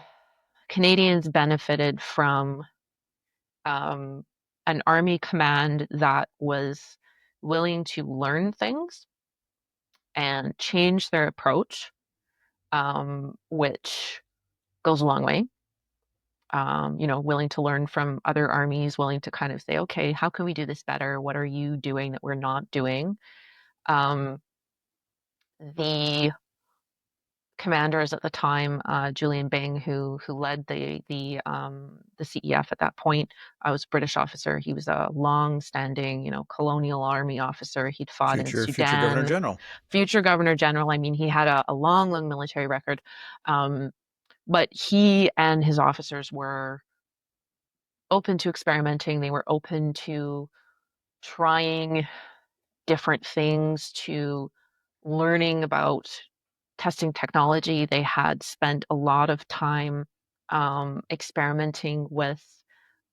[SPEAKER 3] Canadians benefited from um, an army command that was willing to learn things and change their approach, which goes a long way. Willing to learn from other armies, willing to kind of say, okay, how can we do this better? What are you doing that we're not doing? The commanders at the time, Julian Byng, who led the CEF at that point, was a British officer. He was a long-standing, colonial army officer. He'd fought in
[SPEAKER 2] Future Governor
[SPEAKER 3] Sudan,
[SPEAKER 2] General.
[SPEAKER 3] future Governor General. I mean, he had a long, long military record. But he and his officers were open to experimenting. They were open to trying different things, to learning about testing technology. They had spent a lot of time experimenting with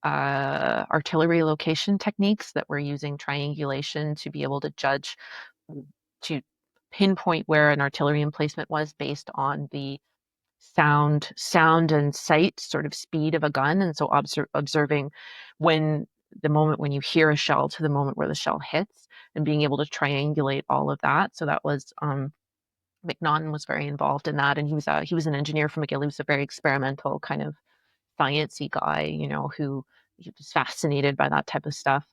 [SPEAKER 3] artillery location techniques that were using triangulation to be able to judge, to pinpoint where an artillery emplacement was based on the sound and sight sort of speed of a gun. And so observing the moment when you hear a shell to the moment where the shell hits, and being able to triangulate all of that. So that was McNaughton was very involved in that, and he was an engineer from McGill. He was a very experimental kind of sciencey guy, who he was fascinated by that type of stuff.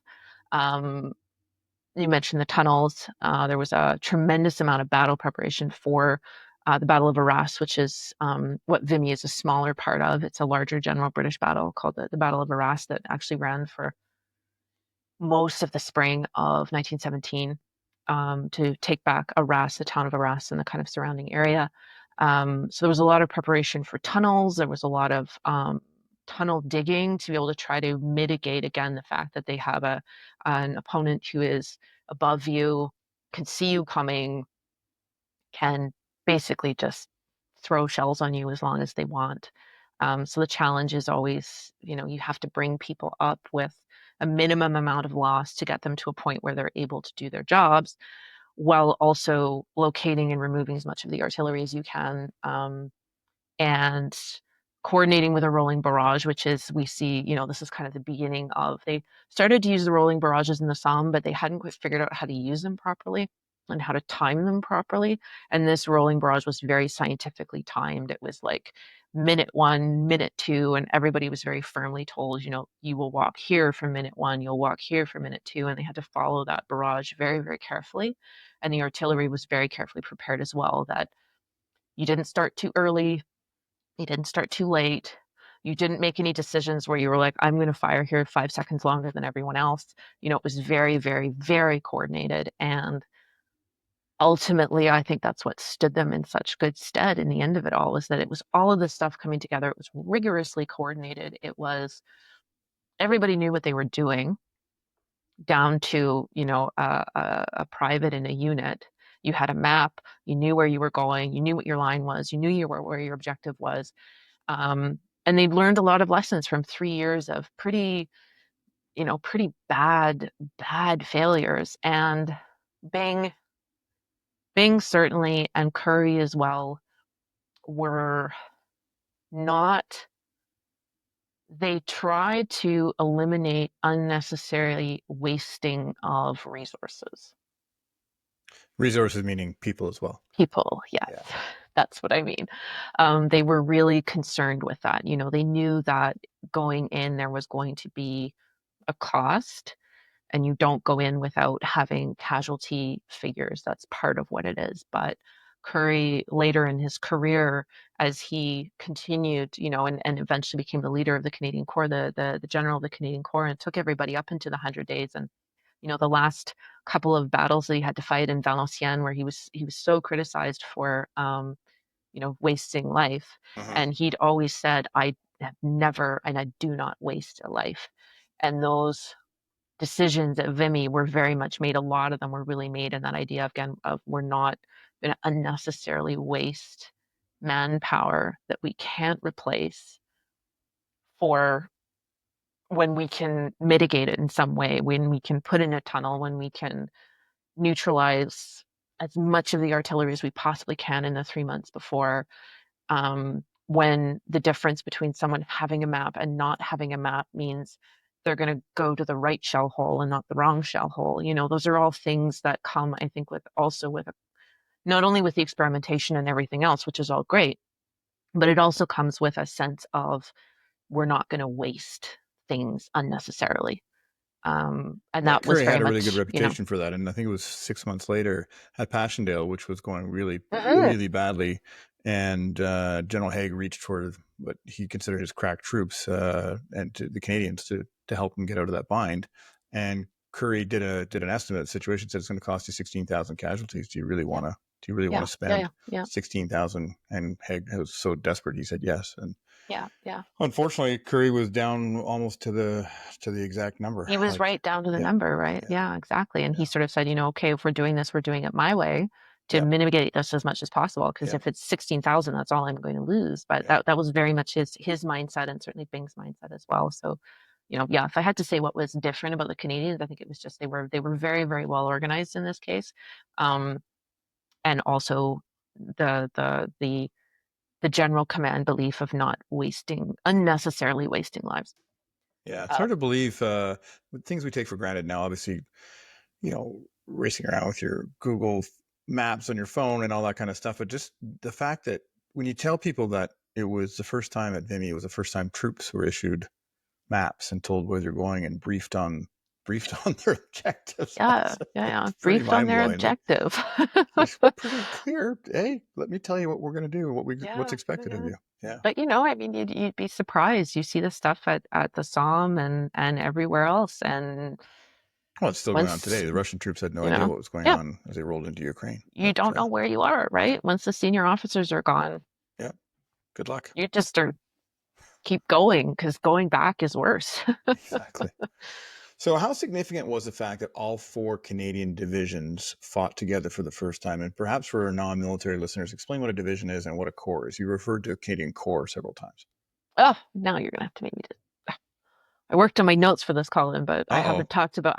[SPEAKER 3] You mentioned the tunnels. There was a tremendous amount of battle preparation for the Battle of Arras, which is what Vimy is a smaller part of. It's a larger general British battle called the Battle of Arras that actually ran for most of the spring of 1917 to take back Arras, the town of Arras, and the kind of surrounding area. So there was a lot of preparation for tunnels. There was a lot of tunnel digging to be able to try to mitigate, again, the fact that they have an opponent who is above you, can see you coming, can basically just throw shells on you as long as they want. So the challenge is always, you have to bring people up with a minimum amount of loss to get them to a point where they're able to do their jobs, while also locating and removing as much of the artillery as you can, and coordinating with a rolling barrage, which is, we see, this is kind of the beginning of, they started to use the rolling barrages in the Somme, but they hadn't quite figured out how to use them properly and how to time them properly. And this rolling barrage was very scientifically timed. It was like minute 1, minute 2, and everybody was very firmly told, you will walk here for minute 1, you'll walk here for minute 2, and they had to follow that barrage very, very carefully. And the artillery was very carefully prepared as well, that you didn't start too early, you didn't start too late. You didn't make any decisions where you were like, I'm going to fire here 5 seconds longer than everyone else. It was very, very, very coordinated. And ultimately, I think that's what stood them in such good stead in the end of it all, is that it was all of this stuff coming together. It was rigorously coordinated. It was, everybody knew what they were doing, down to, a private in a unit. You had a map, you knew where you were going, you knew what your line was, you knew where your objective was. And they'd learned a lot of lessons from 3 years of pretty bad failures. And Bing certainly, and Curry as well, were not, they tried to eliminate unnecessarily wasting of resources.
[SPEAKER 2] Resources meaning people as well.
[SPEAKER 3] People, yes. Yeah. That's what I mean. They were really concerned with that. They knew that going in, there was going to be a cost, and you don't go in without having casualty figures. That's part of what it is. But Curry, later in his career, as he continued, and eventually became the leader of the Canadian Corps, the general of the Canadian Corps, and took everybody up into the 100 days. And the last couple of battles that he had to fight in Valenciennes, where he was so criticized for wasting life.
[SPEAKER 2] Uh-huh.
[SPEAKER 3] And he'd always said, I have never, and I do not waste a life. And those decisions at Vimy were very much made, a lot of them were really made in that idea, again, of we're not going to unnecessarily waste manpower that we can't replace, for when we can mitigate it in some way, when we can put in a tunnel, when we can neutralize as much of the artillery as we possibly can in the 3 months before, when the difference between someone having a map and not having a map means they're going to go to the right shell hole and not the wrong shell hole. Those are all things that come, I think, with not only with the experimentation and everything else, which is all great, but it also comes with a sense of we're not going to waste things unnecessarily. And
[SPEAKER 2] Yeah,
[SPEAKER 3] that was
[SPEAKER 2] Curry
[SPEAKER 3] very
[SPEAKER 2] had a really good
[SPEAKER 3] much,
[SPEAKER 2] reputation for that, and I think it was 6 months later at Passchendaele, which was going really,
[SPEAKER 3] Mhm.
[SPEAKER 2] really badly, and General Haig reached for what he considered his crack troops and to the Canadians to help them get out of that bind. And Curry did an estimate of the situation, said it's going to cost you 16,000 casualties. Do you really want to? Do you really want
[SPEAKER 3] Yeah,
[SPEAKER 2] to spend
[SPEAKER 3] yeah,
[SPEAKER 2] 16,000? And Haig was so desperate, he said yes. And
[SPEAKER 3] yeah.
[SPEAKER 2] unfortunately, Curry was down almost to the exact number.
[SPEAKER 3] He was
[SPEAKER 2] Like,
[SPEAKER 3] right down to the
[SPEAKER 2] yeah,
[SPEAKER 3] number, right?
[SPEAKER 2] yeah,
[SPEAKER 3] Yeah, exactly. And
[SPEAKER 2] yeah,
[SPEAKER 3] he sort of said, okay, if we're doing this, we're doing it my way to
[SPEAKER 2] yeah,
[SPEAKER 3] mitigate this as much as possible. Because
[SPEAKER 2] yeah,
[SPEAKER 3] if it's 16,000, that's all I'm going to lose. But
[SPEAKER 2] yeah.
[SPEAKER 3] that was very much his mindset, and certainly Bing's mindset as well. So, yeah, if I had to say what was different about the Canadians, I think it was just they were very, very well organized in this case. Um, and also the the general command belief of not unnecessarily wasting lives.
[SPEAKER 2] Yeah, it's
[SPEAKER 3] Uh,
[SPEAKER 2] hard to believe with things we take for granted now. Obviously, racing around with your Google Maps on your phone and all that kind of stuff. But just the fact that when you tell people that it was the first time at Vimy, it was the first time troops were issued maps and told where they're going and briefed on their objectives.
[SPEAKER 3] yeah,
[SPEAKER 2] That's
[SPEAKER 3] yeah.
[SPEAKER 2] pretty
[SPEAKER 3] Briefed on
[SPEAKER 2] mind
[SPEAKER 3] their
[SPEAKER 2] blowing. Like,
[SPEAKER 3] objective.
[SPEAKER 2] it's pretty clear. Hey, let me tell you what we're going to do, what's
[SPEAKER 3] Yeah,
[SPEAKER 2] expected of
[SPEAKER 3] yeah.
[SPEAKER 2] you. Yeah.
[SPEAKER 3] But I mean, you'd be surprised. You see this stuff at the Somme and everywhere else, and
[SPEAKER 2] Well, it's still going on
[SPEAKER 3] once
[SPEAKER 2] today. The Russian troops had no
[SPEAKER 3] you
[SPEAKER 2] idea
[SPEAKER 3] know,
[SPEAKER 2] what was going
[SPEAKER 3] yeah,
[SPEAKER 2] on as they rolled into Ukraine.
[SPEAKER 3] you
[SPEAKER 2] But
[SPEAKER 3] don't know where you are,
[SPEAKER 2] yeah,
[SPEAKER 3] right? Once the senior officers are gone,
[SPEAKER 2] yeah. Good luck.
[SPEAKER 3] you just keep going because going back is worse.
[SPEAKER 2] Exactly. So, how significant was the fact that all 4 Canadian divisions fought together for the first time? And perhaps for our non-military listeners, explain what a division is and what a corps is. You referred to a Canadian Corps several times.
[SPEAKER 3] Oh, now you're gonna have to make me. I worked on my notes for this, Colin, but
[SPEAKER 2] Uh-oh.
[SPEAKER 3] I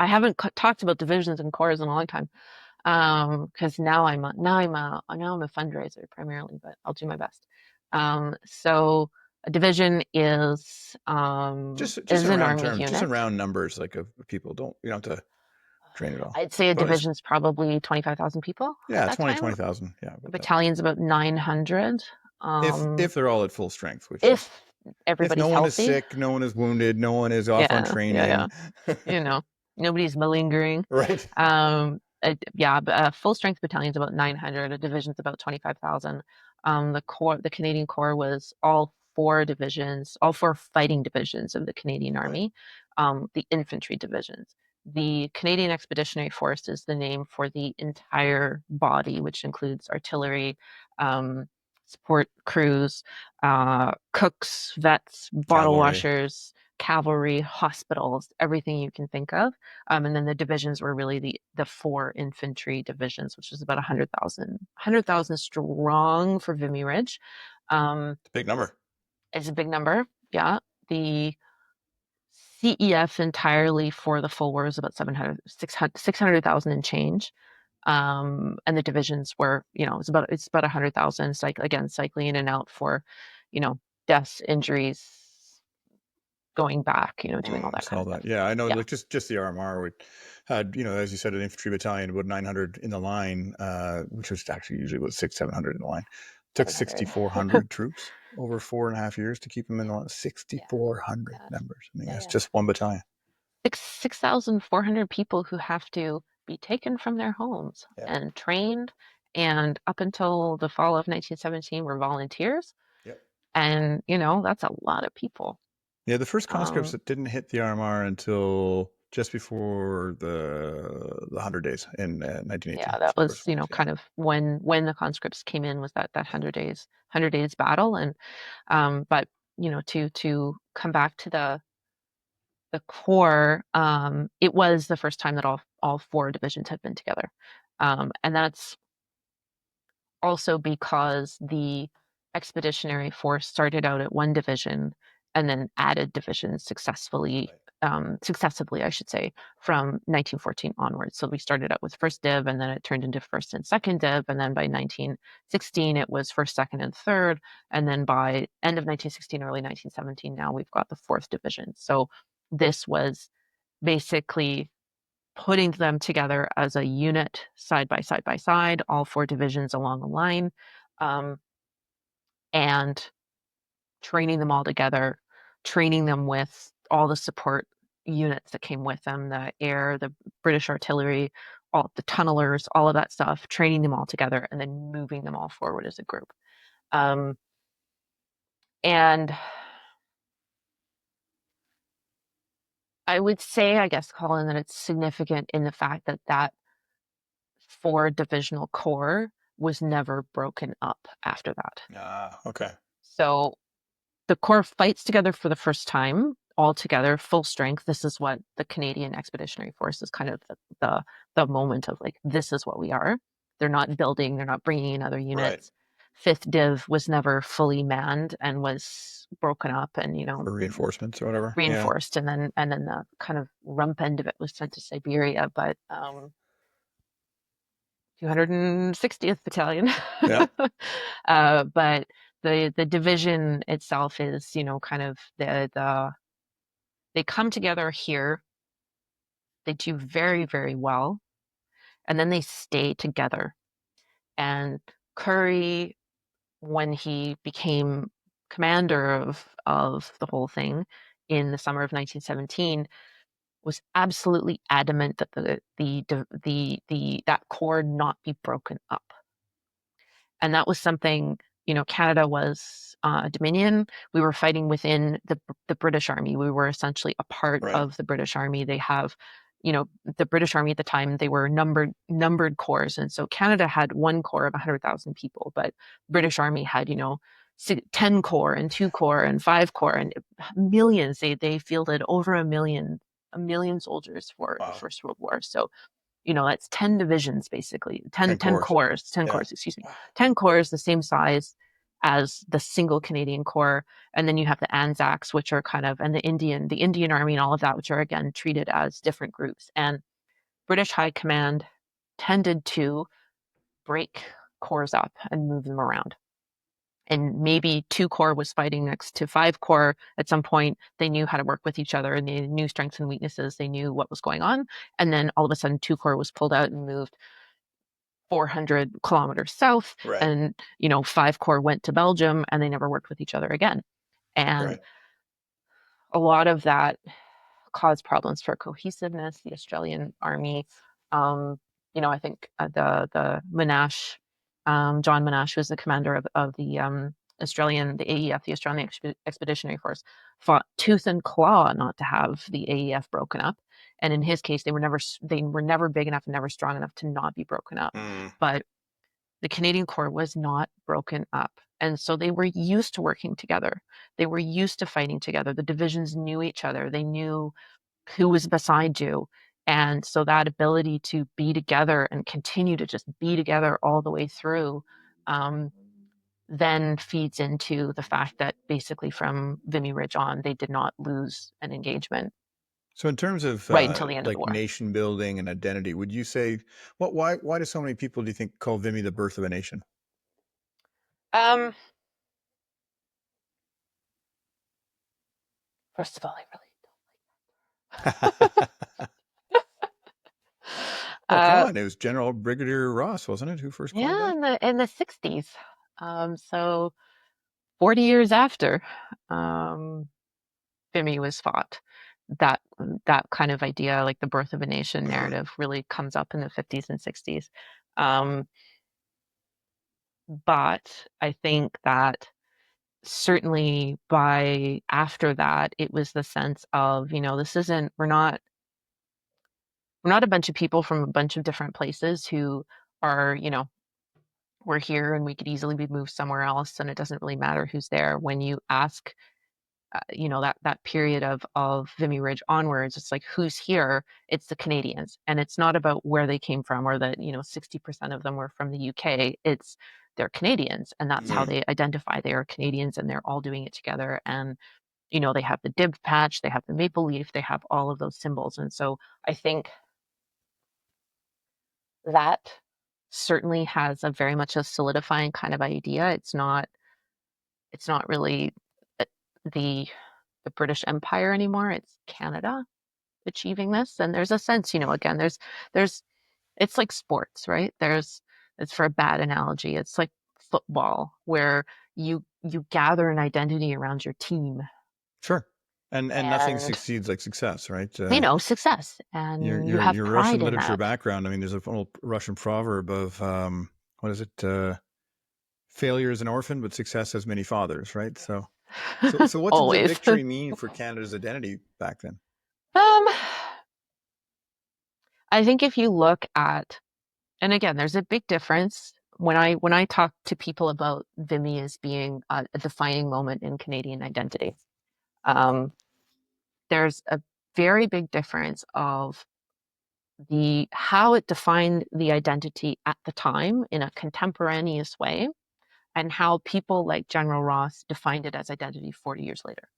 [SPEAKER 3] haven't talked about divisions and corps in a long time. Because now I'm a fundraiser primarily, but I'll do my best. So a division
[SPEAKER 2] Just
[SPEAKER 3] is
[SPEAKER 2] in
[SPEAKER 3] an
[SPEAKER 2] round
[SPEAKER 3] army
[SPEAKER 2] terms, just in
[SPEAKER 3] unit.
[SPEAKER 2] round numbers, like of people. You don't have to train it all.
[SPEAKER 3] I'd say a
[SPEAKER 2] But
[SPEAKER 3] division's probably 25,000 people at
[SPEAKER 2] yeah,
[SPEAKER 3] that
[SPEAKER 2] 20,
[SPEAKER 3] time.
[SPEAKER 2] 20,000. Yeah,
[SPEAKER 3] A
[SPEAKER 2] about that.
[SPEAKER 3] battalion's about 900.
[SPEAKER 2] If they're all at full strength, which is
[SPEAKER 3] If
[SPEAKER 2] if no
[SPEAKER 3] everybody's
[SPEAKER 2] one is
[SPEAKER 3] healthy.
[SPEAKER 2] sick, no one is wounded, no one is off on
[SPEAKER 3] Yeah, yeah,
[SPEAKER 2] training.
[SPEAKER 3] yeah. Nobody's malingering.
[SPEAKER 2] Right.
[SPEAKER 3] Yeah, but a full strength battalion is about 900. A division's about 25,000. The Canadian Corps was all 4 divisions, all 4 fighting divisions of the Canadian
[SPEAKER 2] Right.
[SPEAKER 3] Army, the infantry divisions. The Canadian Expeditionary Force is the name for the entire body, which includes artillery, um, support crews, cooks, vets, bottle
[SPEAKER 2] Cavalry.
[SPEAKER 3] washers, cavalry, hospitals, everything you can think of. And then the divisions were really the 4 infantry divisions, which was about 100,000 strong for Vimy Ridge.
[SPEAKER 2] It's a big number.
[SPEAKER 3] It's a big number. Yeah. The CEF entirely for the full war was about 600,000 and change. And the divisions were, it's about 100,000, again, cycling in and out for, you know, deaths, injuries, going back, doing all that kind
[SPEAKER 2] Saw
[SPEAKER 3] of stuff.
[SPEAKER 2] that. Yeah, I know.
[SPEAKER 3] Yeah.
[SPEAKER 2] Like just the RMR, we had, as you said, an infantry battalion, about 900 in the line, which was actually usually about 600, 700 in the line. Took
[SPEAKER 3] 700.
[SPEAKER 2] 6,400 troops over 4.5 years to keep them in the line.
[SPEAKER 3] Yeah.
[SPEAKER 2] 6,400
[SPEAKER 3] Yeah.
[SPEAKER 2] members. I mean,
[SPEAKER 3] Yeah.
[SPEAKER 2] that's
[SPEAKER 3] Yeah.
[SPEAKER 2] just one battalion.
[SPEAKER 3] 6,400 people who have to be taken from their homes
[SPEAKER 2] Yeah.
[SPEAKER 3] and trained, and up until the fall of 1917 were volunteers.
[SPEAKER 2] Yep.
[SPEAKER 3] And, that's a lot of people.
[SPEAKER 2] Yeah, the first conscripts
[SPEAKER 3] Um,
[SPEAKER 2] that didn't hit the RMR until just before the 100 days in 1918.
[SPEAKER 3] yeah, that
[SPEAKER 2] So the
[SPEAKER 3] was,
[SPEAKER 2] first ones, yeah.
[SPEAKER 3] kind of when the conscripts came in, was that 100 days battle. And but to come back to the Corps, it was the first time that all 4 divisions had been together. And that's also because the Expeditionary Force started out at 1 division and then added divisions
[SPEAKER 2] Right.
[SPEAKER 3] successively, I should say, from 1914 onwards. So we started out with 1st Div, and then it turned into 1st and 2nd Div, and then by 1916 it was 1st, 2nd, and 3rd, and then by end of 1916, early 1917, now we've got the 4th Division. So this was basically putting them together as a unit, side by side by side, all 4 divisions along a line. And training them all together, training them with all the support units that came with them, the air, the British artillery, all the tunnelers, all of that stuff, training them all together and then moving them all forward as a group. And I would say, I guess, Colin, that it's significant in the fact that that 4 divisional corps was never broken up after that.
[SPEAKER 2] Okay.
[SPEAKER 3] So the corps fights together for the first time, all together, full strength. This is what the Canadian Expeditionary Force is kind of the moment of like, this is what we are. They're not building, they're not bringing in other units.
[SPEAKER 2] Right.
[SPEAKER 3] 5th Div was never fully manned and was broken up and,
[SPEAKER 2] For reinforcements or whatever.
[SPEAKER 3] reinforced. And then the kind of rump end of it was sent to Siberia, but 260th Battalion.
[SPEAKER 2] Yeah.
[SPEAKER 3] But the division itself is, kind of they come together here, they do very, very well, and then they stay together. And Curry, when he became commander of the whole thing in the summer of 1917, was absolutely adamant that that corps not be broken up. And that was something, Canada was Dominion. We were fighting within the British Army. We were essentially a part
[SPEAKER 2] Right.
[SPEAKER 3] of the British Army. They have, the British Army at the time, they were numbered corps. And so Canada had 1 corps of 100,000 people, but British Army had, 10 corps and 2 corps and 5 corps and millions. They fielded over a million soldiers for
[SPEAKER 2] Wow.
[SPEAKER 3] the First World War. So that's 10 divisions, basically, 10 corps, 10 corps, excuse me, 10 corps, the same size as the single Canadian Corps. And then you have the Anzacs, which are kind of, and the Indian Army and all of that, which are again treated as different groups. And British High Command tended to break corps up and move them around. And maybe 2 corps was fighting next to 5 corps at some point. They knew how to work with each other and they knew strengths and weaknesses. They knew what was going on. And then all of a sudden 2 corps was pulled out and moved 400 kilometers south.
[SPEAKER 2] Right.
[SPEAKER 3] And, 5 corps went to Belgium and they never worked with each other again. And a lot of that caused problems for cohesiveness. The Australian Army, I think the Monash, John Monash, was the commander of the the AEF, the Australian Expeditionary Force, fought tooth and claw not to have the AEF broken up. And in his case, they were never big enough and never strong enough to not be broken up. But the Canadian Corps was not broken up. And so they were used to working together. They were used to fighting together. The divisions knew each other. They knew who was beside you. And so that ability to be together and continue to just be together all the way through then feeds into the fact that basically from Vimy Ridge on, they did not lose an engagement.
[SPEAKER 2] So in terms of
[SPEAKER 3] right until the end of the war.
[SPEAKER 2] nation building and identity, would you say why do so many people, do you think, call Vimy the birth of a nation?
[SPEAKER 3] First of all, I really don't like that.
[SPEAKER 2] Come on, it was General Brigadier Ross, wasn't it, who first called that?
[SPEAKER 3] In the 60s. So 40 years after Vimy was fought, that kind of idea, like the birth of a nation narrative, really comes up in the 50s and 60s. But I think that certainly by after that, it was the sense of, we're not a bunch of people from a bunch of different places who are, we're here and we could easily be moved somewhere else and it doesn't really matter who's there. When you ask, that period of Vimy Ridge onwards, it's like, who's here? It's the Canadians. And it's not about where they came from or that, 60% of them were from the UK. It's they're Canadians. And that's how they identify. They are Canadians and they're all doing it together. And, they have the dib patch, they have the maple leaf, they have all of those symbols. And so I think that certainly has a very much a solidifying kind of idea. It's not really the British Empire anymore. It's Canada achieving this. And there's a sense, again, there's it's like sports, right? It's, for a bad analogy, it's like football where, you gather an identity around your team.
[SPEAKER 2] Sure. And nothing
[SPEAKER 3] And
[SPEAKER 2] succeeds like success, right?
[SPEAKER 3] Success, and you have
[SPEAKER 2] Your
[SPEAKER 3] pride
[SPEAKER 2] Russian
[SPEAKER 3] in
[SPEAKER 2] literature
[SPEAKER 3] that.
[SPEAKER 2] background. I mean, there's a old Russian proverb of what is it? Failure is an orphan, but success has many fathers, right? So what did the
[SPEAKER 3] Always.
[SPEAKER 2] victory mean for Canada's identity back then?
[SPEAKER 3] Um, I think if you look at, and again, there's a big difference when I talk to people about Vimy as being a defining moment in Canadian identity. Um, there's a very big difference of the how it defined the identity at the time in a contemporaneous way, and how people like General Ross defined it as identity 40 years later.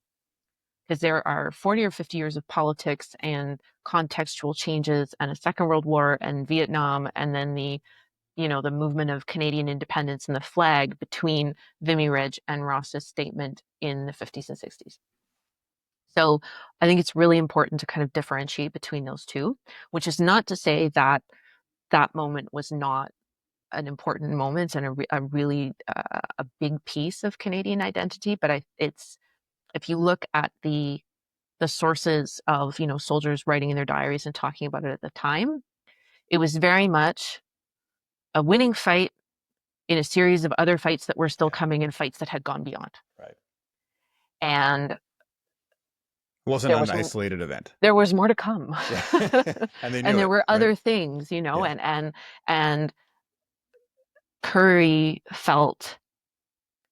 [SPEAKER 3] Because there are 40 or 50 years of politics and contextual changes and a Second World War and Vietnam, and then the movement of Canadian independence and the flag between Vimy Ridge and Ross's statement in the 50s and 60s. So I think it's really important to kind of differentiate between those two, which is not to say that that moment was not an important moment and a really a big piece of Canadian identity. But it's if you look at the sources of soldiers writing in their diaries and talking about it at the time, it was very much a winning fight in a series of other fights that were still coming and fights that had gone beyond.
[SPEAKER 2] Right.
[SPEAKER 3] And
[SPEAKER 2] it wasn't an isolated event.
[SPEAKER 3] There was more to come.
[SPEAKER 2] Yeah. And they knew
[SPEAKER 3] and there
[SPEAKER 2] it,
[SPEAKER 3] were other
[SPEAKER 2] right?
[SPEAKER 3] things,
[SPEAKER 2] Yeah.
[SPEAKER 3] and Curry felt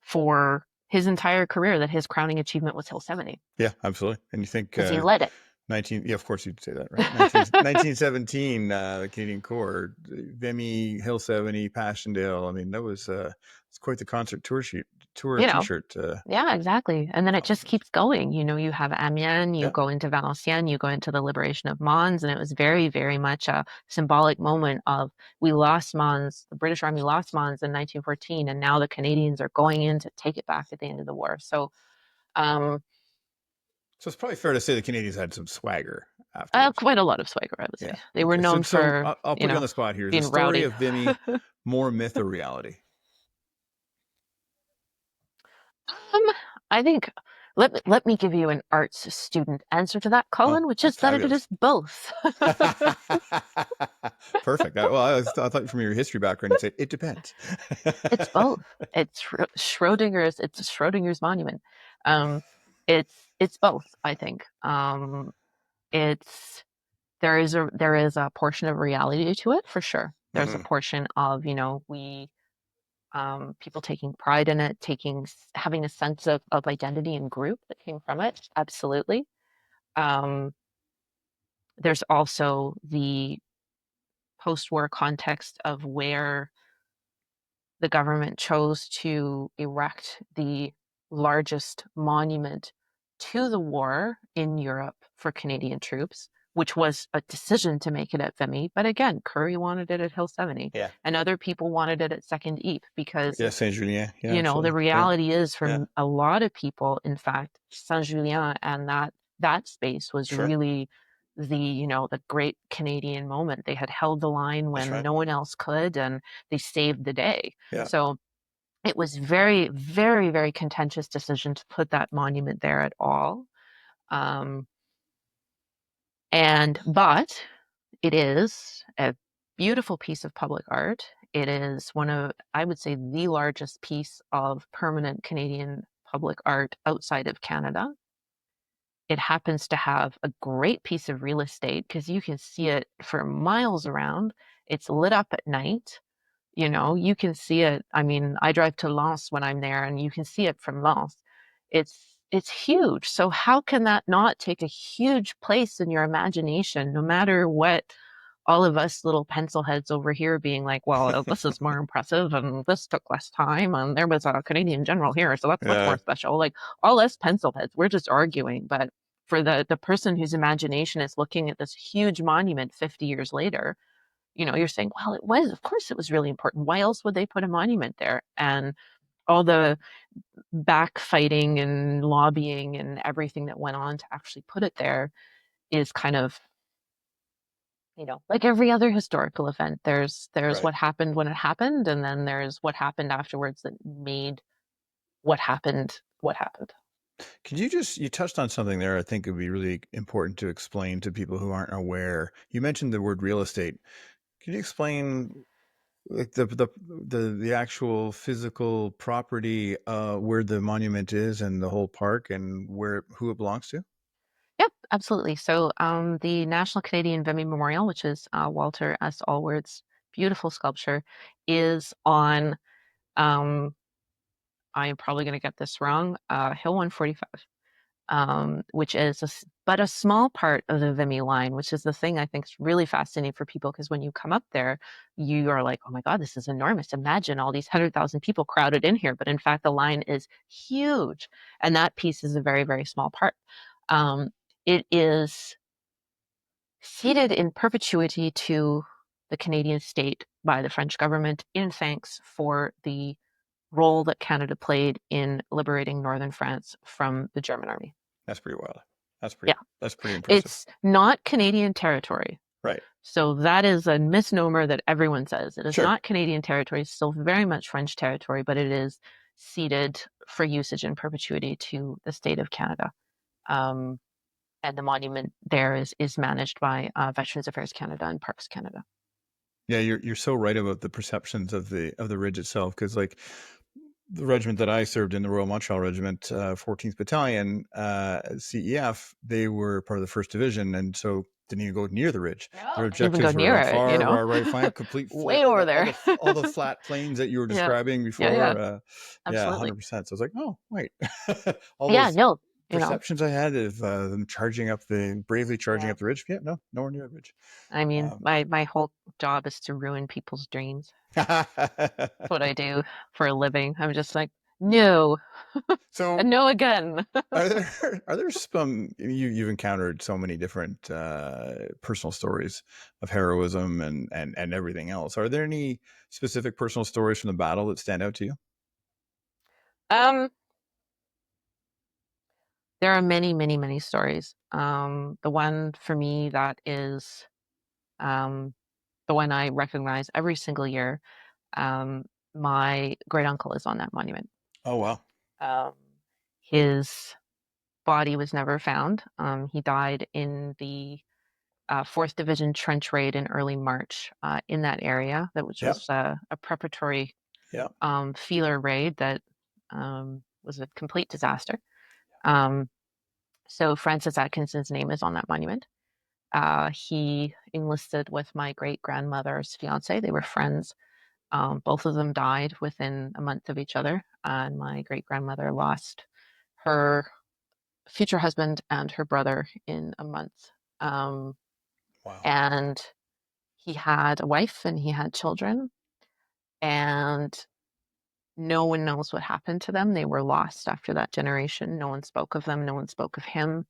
[SPEAKER 3] for his entire career that his crowning achievement was Hill 70.
[SPEAKER 2] Yeah, absolutely. And you think
[SPEAKER 3] because he led it.
[SPEAKER 2] Yeah, of course you'd say that, right? 1917, the Canadian Corps, Vimy, Hill 70, Passchendaele. I mean, that was it's quite the concert tour T-shirt.
[SPEAKER 3] Yeah, exactly. And then it just keeps going. You have Amiens, you go into Valenciennes, you go into the liberation of Mons, and it was very, very much a symbolic moment of we lost Mons, the British Army lost Mons in 1914, and now the Canadians are going in to take it back at the end of the war. So
[SPEAKER 2] it's probably fair to say the Canadians had some swagger afterwards.
[SPEAKER 3] Quite a lot of swagger, I would say. They were known for.
[SPEAKER 2] I'll put you on the spot here. Is the story
[SPEAKER 3] rowdy.
[SPEAKER 2] of Vimy more myth or reality?
[SPEAKER 3] I think let me give you an arts student answer to that, Colin, which is that it is both.
[SPEAKER 2] Perfect. I thought from your history background, you'd say it depends.
[SPEAKER 3] It's both. It's Schrodinger's monument. It's both. I think. There is a portion of reality to it for sure. There's a portion of we. People taking pride in it, having a sense of identity and group that came from it. Absolutely. There's also the post-war context of where the government chose to erect the largest monument to the war in Europe for Canadian troops, which was a decision to make it at Vimy. But again, Curry wanted it at Hill 70.
[SPEAKER 2] Yeah.
[SPEAKER 3] And other people wanted it at Second Ypres because,
[SPEAKER 2] Saint-Julien. Yeah,
[SPEAKER 3] the reality is for a lot of people, in fact, Saint-Julien and that space was really the great Canadian moment. They had held the line when no one else could, and they saved the day.
[SPEAKER 2] Yeah.
[SPEAKER 3] So it was very, very, very contentious decision to put that monument there at all. But it is a beautiful piece of public art. It is one of, I would say, the largest piece of permanent Canadian public art outside of Canada. It happens to have a great piece of real estate because you can see it for miles around. It's lit up at night. You can see it. I mean, I drive to Lens when I'm there, and you can see it from Lens. It's huge. So how can that not take a huge place in your imagination, no matter what all of us little pencil heads over here being like, well, this is more impressive, and this took less time, and there was a Canadian general here, so that's much more special. Like all us pencil heads, we're just arguing. But for the person whose imagination is looking at this huge monument 50 years later, you're saying, well, of course it was really important. Why else would they put a monument there? And all the backfighting and lobbying and everything that went on to actually put it there is kind of, like every other historical event. There's what happened when it happened, and then there's what happened afterwards that made what happened.
[SPEAKER 2] Could you touched on something there I think it would be really important to explain to people who aren't aware. You mentioned the word real estate. Can you explain like the actual physical property where the monument is and the whole park and who it belongs to?
[SPEAKER 3] Yep, absolutely. So the National Canadian Vimy Memorial, which is Walter S. Allward's beautiful sculpture, is on, I am probably going to get this wrong, Hill 145. Which is but a small part of the Vimy line, which is the thing I think is really fascinating for people because when you come up there, you are like, oh my God, this is enormous. Imagine all these 100,000 people crowded in here. But in fact, the line is huge. And that piece is a very, very small part. Um, it is ceded in perpetuity to the Canadian state by the French government in thanks for the role that Canada played in liberating northern France from the German army.
[SPEAKER 2] That's pretty wild.
[SPEAKER 3] Yeah.
[SPEAKER 2] That's pretty impressive.
[SPEAKER 3] It's not Canadian territory.
[SPEAKER 2] Right.
[SPEAKER 3] So that is a misnomer that everyone says. It is
[SPEAKER 2] Sure.
[SPEAKER 3] not Canadian territory. It's still very much French territory, but it is ceded for usage in perpetuity to the state of Canada. And the monument there is managed by Veterans Affairs Canada and Parks Canada.
[SPEAKER 2] Yeah, you're so right about the perceptions of the ridge itself, because like the regiment that I served in, the Royal Montreal Regiment, 14th Battalion, CEF, they were part of the 1st Division, and so didn't even go near the ridge.
[SPEAKER 3] No,
[SPEAKER 2] Their
[SPEAKER 3] didn't even go
[SPEAKER 2] objectives were
[SPEAKER 3] near
[SPEAKER 2] on
[SPEAKER 3] it, you know?
[SPEAKER 2] far right flank, complete
[SPEAKER 3] Way over there.
[SPEAKER 2] all the flat plains that you were
[SPEAKER 3] Yeah.
[SPEAKER 2] describing before.
[SPEAKER 3] Yeah, absolutely.
[SPEAKER 2] 100%. So I was like, oh, wait. all
[SPEAKER 3] Yeah,
[SPEAKER 2] those
[SPEAKER 3] no, you know,
[SPEAKER 2] perceptions I had of them bravely charging up the ridge. Yeah, no, nowhere near the ridge.
[SPEAKER 3] I mean, my whole job is to ruin people's dreams. That's what I do for a living. I'm just like, no,
[SPEAKER 2] So
[SPEAKER 3] and no again.
[SPEAKER 2] are there some you've encountered so many different personal stories of heroism and everything else? Are there any specific personal stories from the battle that stand out to you?
[SPEAKER 3] There are many, many, many stories. The one for me that is the one I recognize every single year. My great uncle is on that monument.
[SPEAKER 2] Oh wow!
[SPEAKER 3] His body was never found. He died in the 4th Division trench raid in early March in that area. That was
[SPEAKER 2] Yep.
[SPEAKER 3] just a preparatory feeler raid that was a complete disaster. So Francis Atkinson's name is on that monument. He enlisted with my great grandmother's fiance. They were friends. Both of them died within a month of each other, and my great grandmother lost her future husband and her brother in a month.
[SPEAKER 2] Wow.
[SPEAKER 3] And he had a wife and he had children, and no one knows what happened to them. They were lost after that generation. No one spoke of them. No one spoke of him.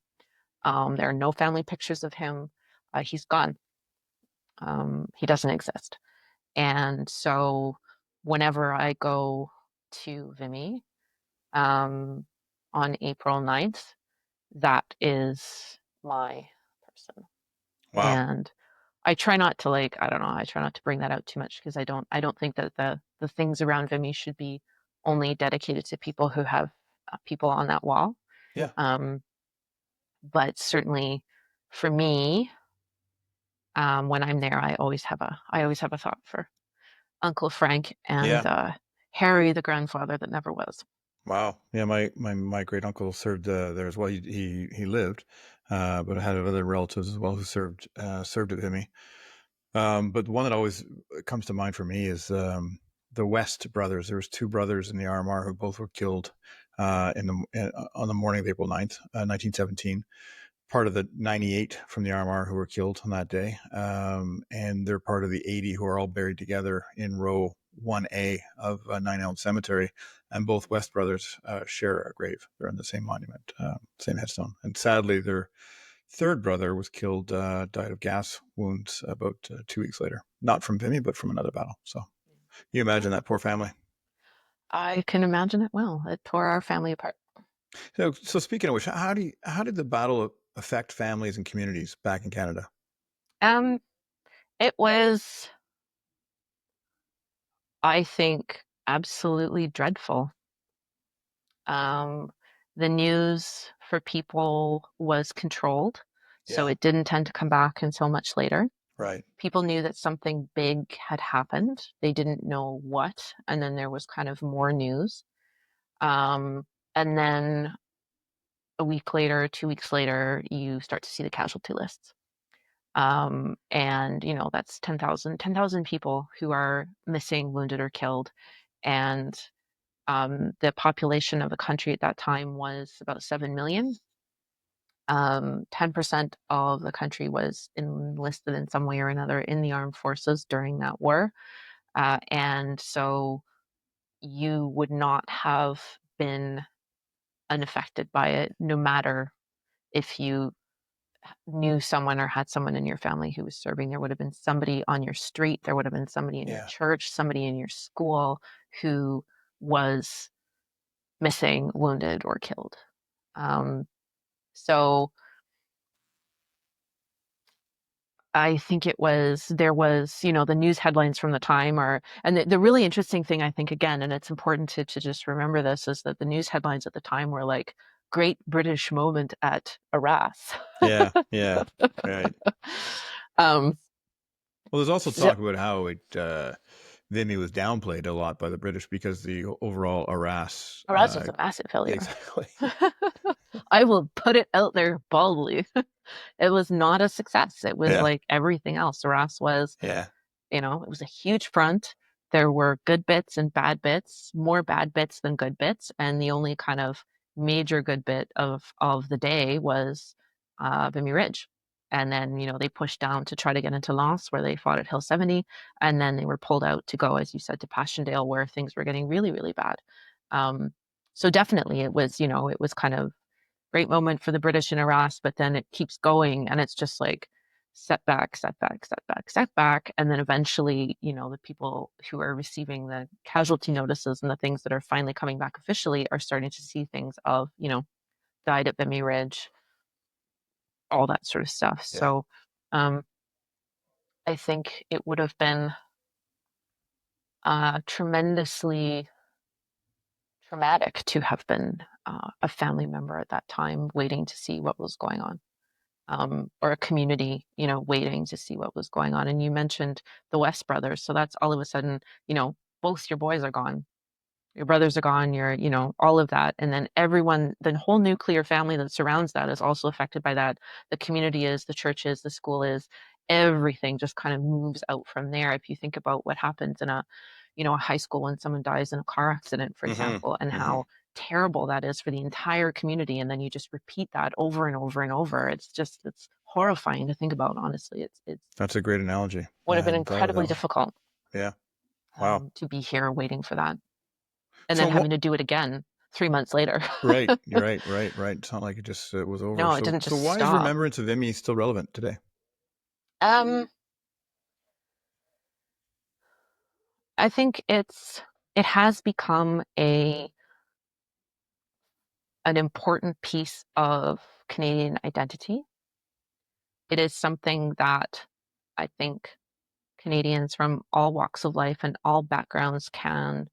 [SPEAKER 3] There are no family pictures of him. He's gone. He doesn't exist. And so whenever I go to Vimy on April 9th, that is my person.
[SPEAKER 2] Wow.
[SPEAKER 3] And I try not to I try not to bring that out too much because I don't think that the things around Vimy should be only dedicated to people who have people on that wall.
[SPEAKER 2] Yeah.
[SPEAKER 3] But certainly for me, when I'm there, I always have a thought for Uncle Frank and Harry, the grandfather that never was.
[SPEAKER 2] Wow. Yeah, my great uncle served there as well. He lived, but I had other relatives as well who served at Vimy. But the one that always comes to mind for me is the West brothers. There was 2 brothers in the RMR who both were killed on the morning of April 9th, 1917. Part of the 98 from the RMR who were killed on that day, and they're part of the 80 who are all buried together in row 1A of Nine Elms Cemetery. And both West brothers share a grave. They're on the same monument, same headstone. And sadly, their 3rd brother was killed, died of gas wounds about 2 weeks later. Not from Vimy, but from another battle. So you imagine that poor family.
[SPEAKER 3] I can imagine it well. It tore our family apart.
[SPEAKER 2] So speaking of which, how did the battle affect families and communities back in Canada?
[SPEAKER 3] It was, I think, absolutely dreadful. The news for people was controlled, so
[SPEAKER 2] Yeah.
[SPEAKER 3] it didn't tend to come back until much later.
[SPEAKER 2] Right.
[SPEAKER 3] People knew that something big had happened. They didn't know what, and then there was kind of more news. And then a week later, 2 weeks later, you start to see the casualty lists. And that's 10,000 people who are missing, wounded, or killed. And the population of the country at that time was about 7 million. 10% of the country was enlisted in some way or another in the armed forces during that war. And so you would not have been unaffected by it, no matter if you knew someone or had someone in your family who was serving. There would have been somebody on your street, there would have been somebody in your
[SPEAKER 2] Yeah.
[SPEAKER 3] church, somebody in your school who was missing, wounded, or killed. So I think there was, the news headlines from the time and the really interesting thing, I think, again, and it's important to just remember this, is that the news headlines at the time were like, Great British Moment at Arras.
[SPEAKER 2] Yeah. Yeah. Right.
[SPEAKER 3] um,
[SPEAKER 2] Well, there's also
[SPEAKER 3] so
[SPEAKER 2] talk about how Vimy was downplayed a lot by the British because the overall Arras.
[SPEAKER 3] Arras was a massive failure.
[SPEAKER 2] Exactly.
[SPEAKER 3] I will put it out there boldly. It was not a success. It was
[SPEAKER 2] Yeah.
[SPEAKER 3] like everything else. Arras was,
[SPEAKER 2] Yeah.
[SPEAKER 3] it was a huge front. There were good bits and bad bits, more bad bits than good bits. And the only kind of major good bit of the day was Vimy Ridge. And then, they pushed down to try to get into Lens, where they fought at Hill 70. And then they were pulled out to go, as you said, to Passchendaele, where things were getting really, really bad. So definitely it was, it was kind of great moment for the British in Arras, but then it keeps going and it's just like setback, setback, setback, setback. And then eventually, the people who are receiving the casualty notices and the things that are finally coming back officially are starting to see things of, died at Vimy Ridge, all that sort of stuff.
[SPEAKER 2] Yeah.
[SPEAKER 3] So I think it would have been tremendously traumatic to have been a family member at that time waiting to see what was going on. Or a community, waiting to see what was going on. And you mentioned the West brothers. So that's all of a sudden, both your boys are gone. Your brothers are gone, all of that. And then everyone, the whole nuclear family that surrounds that is also affected by that. The community is, the church is, the school is, everything just kind of moves out from there. If you think about what happens in a high school when someone dies in a car accident, for example, and how terrible that is for the entire community. And then you just repeat that over and over and over. It's horrifying to think about, honestly.
[SPEAKER 2] That's a great analogy.
[SPEAKER 3] Would have been
[SPEAKER 2] I thought of
[SPEAKER 3] incredibly
[SPEAKER 2] that one.
[SPEAKER 3] difficult.
[SPEAKER 2] Yeah. Wow.
[SPEAKER 3] To be here waiting for that. And
[SPEAKER 2] So
[SPEAKER 3] then having to do it again 3 months later.
[SPEAKER 2] right. You're right. It's not like it just was over.
[SPEAKER 3] No, it
[SPEAKER 2] So,
[SPEAKER 3] didn't just
[SPEAKER 2] why is
[SPEAKER 3] stop.
[SPEAKER 2] remembrance of Vimy still relevant today?
[SPEAKER 3] I think it has become an important piece of Canadian identity. It is something that I think Canadians from all walks of life and all backgrounds can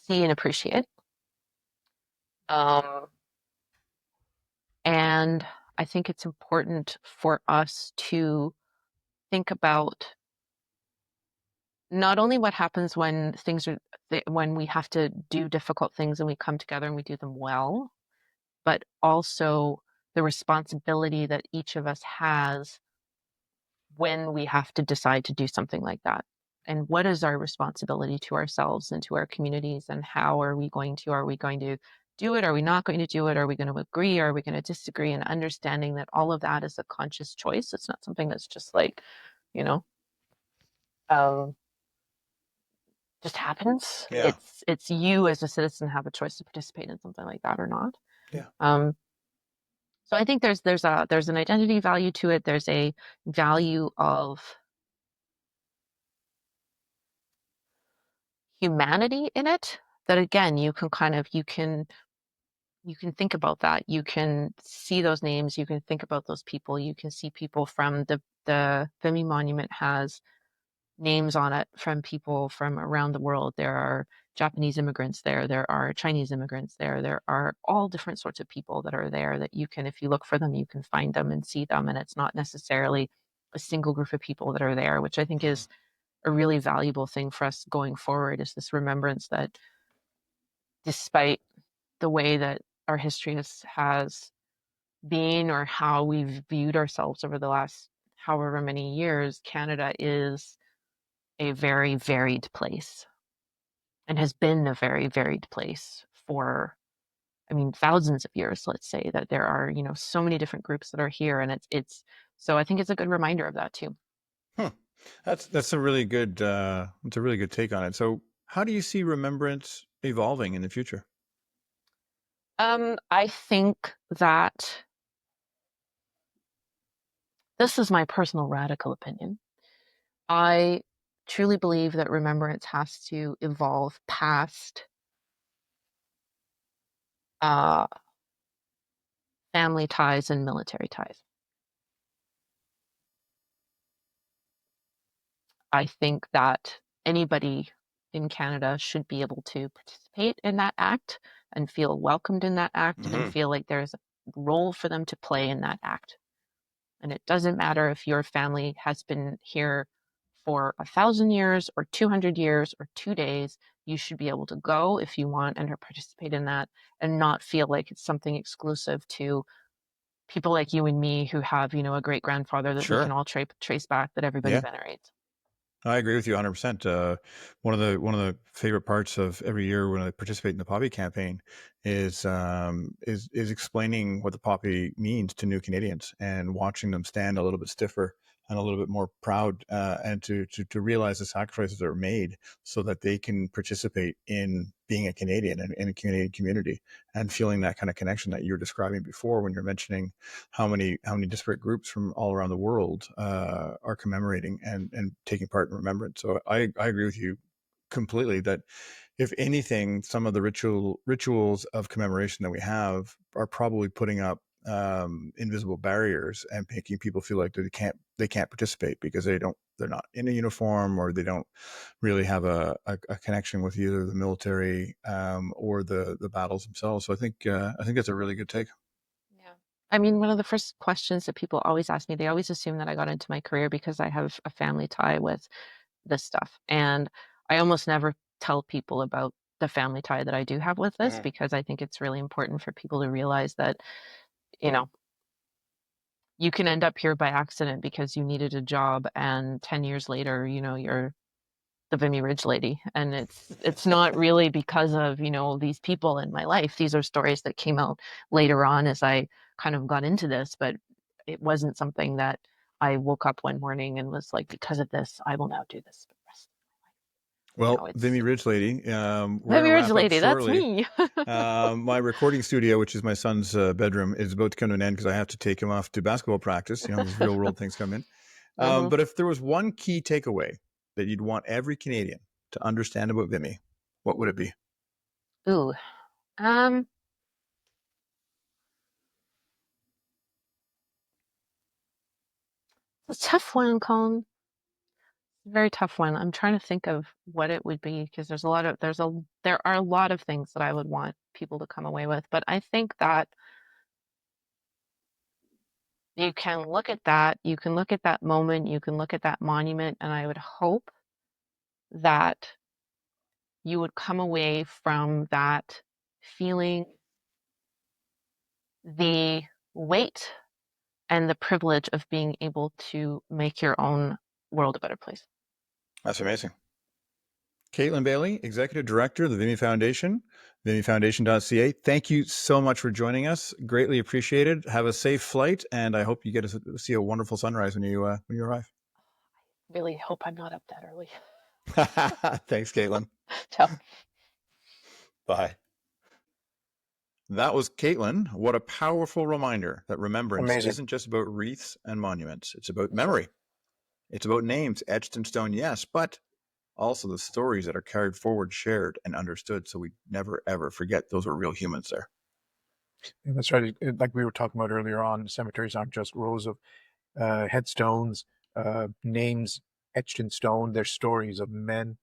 [SPEAKER 3] see and appreciate. And I think it's important for us to think about not only what happens when when we have to do difficult things and we come together and we do them well, but also the responsibility that each of us has when we have to decide to do something like that. And what is our responsibility to ourselves and to our communities, and how are we going to do it? Are we not going to do it? Are we going to agree? Are we going to disagree? And understanding that all of that is a conscious choice. It's not something that's just like, you know, um, just happens.
[SPEAKER 2] Yeah.
[SPEAKER 3] It's you as a citizen have a choice to participate in something like that or not.
[SPEAKER 2] Yeah.
[SPEAKER 3] So I think there's an identity value to it. There's a value of humanity in it that, again, you can think about that. You can see those names, you can think about those people, you can see people from the Vimy Monument has names on it from people from around the world. There are Japanese immigrants there. There are Chinese immigrants there. There are all different sorts of people that are there that you can, if you look for them, you can find them and see them. And it's not necessarily a single group of people that are there, which I think is a really valuable thing for us going forward, is this remembrance that despite the way that our history has been, or how we've viewed ourselves over the last however many years, Canada is a very varied place and has been a very varied place for, I mean, thousands of years. Let's say that there are, so many different groups that are here, and it's so I think it's a good reminder of that too.
[SPEAKER 2] Hmm. That's a really good it's a really good take on it. So how do you see remembrance evolving in the future?
[SPEAKER 3] I think that this is my personal radical opinion. I truly believe that remembrance has to evolve past uh, family ties and military ties. I think that anybody in Canada should be able to participate in that act and feel welcomed in that act and
[SPEAKER 2] Mm-hmm.
[SPEAKER 3] feel like there's a role for them to play in that act. And it doesn't matter if your family has been here for 1,000 years or 200 years or 2 days. You should be able to go if you want and participate in that, and not feel like it's something exclusive to people like you and me who have, a great grandfather that we can
[SPEAKER 2] Sure.
[SPEAKER 3] all trace back, that everybody
[SPEAKER 2] Yeah.
[SPEAKER 3] venerates.
[SPEAKER 2] I agree with you 100%. One of the favorite parts of every year when I participate in the poppy campaign is explaining what the poppy means to new Canadians and watching them stand a little bit stiffer and a little bit more proud, and to realize the sacrifices that are made so that they can participate in being a Canadian and in a Canadian community, and feeling that kind of connection that you were describing before when you're mentioning how many disparate groups from all around the world are commemorating and taking part in remembrance. So I agree with you completely that if anything, some of the rituals of commemoration that we have are probably putting up invisible barriers and making people feel like they can't participate because they're not in a uniform, or they don't really have a connection with either the military or the battles themselves. So I think that's a really good take.
[SPEAKER 3] Yeah. I mean, one of the first questions that people always ask me, they always assume that I got into my career because I have a family tie with this stuff. And I almost never tell people about the family tie that I do have with this,
[SPEAKER 2] Mhm.
[SPEAKER 3] because I think it's really important for people to realize that, you know, you can end up here by accident because you needed a job, and 10 years later, you're the Vimy Ridge lady. And it's not really because of, these people in my life. These are stories that came out later on as I kind of got into this, but it wasn't something that I woke up one morning and was like, because of this, I will now do this for the rest.
[SPEAKER 2] Well,
[SPEAKER 3] It's
[SPEAKER 2] Vimy Ridge lady, we're going
[SPEAKER 3] Vimy
[SPEAKER 2] to
[SPEAKER 3] Ridge
[SPEAKER 2] wrap up
[SPEAKER 3] lady, that's
[SPEAKER 2] shortly.
[SPEAKER 3] me.
[SPEAKER 2] My recording studio, which is my son's bedroom, is about to come to an end because I have to take him off to basketball practice. Those real world things come in.
[SPEAKER 3] Hmm.
[SPEAKER 2] But if there was one key takeaway that you'd want every Canadian to understand about Vimy, what would it be?
[SPEAKER 3] Ooh, um, it's a tough one, Colin. Very tough one. I'm trying to think of what it would be, because there are a lot of things that I would want people to come away with, but I think that you can look at that, you can look at that moment, you can look at that monument, and I would hope that you would come away from that feeling the weight and the privilege of being able to make your own world a better place.
[SPEAKER 2] That's amazing. Caitlin Bailey, Executive Director of the Vimy Foundation, vimyfoundation.ca. Thank you so much for joining us. Greatly appreciated. Have a safe flight, and I hope you get to see a wonderful sunrise when you arrive.
[SPEAKER 3] Really hope I'm not up that early.
[SPEAKER 2] Thanks, Caitlin.
[SPEAKER 3] Ciao.
[SPEAKER 2] Bye. That was Caitlin. What a powerful reminder that remembrance
[SPEAKER 1] Amazing.
[SPEAKER 2] isn't just about wreaths and monuments. It's about
[SPEAKER 1] That's right.
[SPEAKER 2] memory. It's about names etched in stone, yes, but also the stories that are carried forward, shared, and understood, so we never, ever forget those were real humans there.
[SPEAKER 1] Yeah, that's right. Like we were talking about earlier on, cemeteries aren't just rows of headstones, names etched in stone. They're stories of men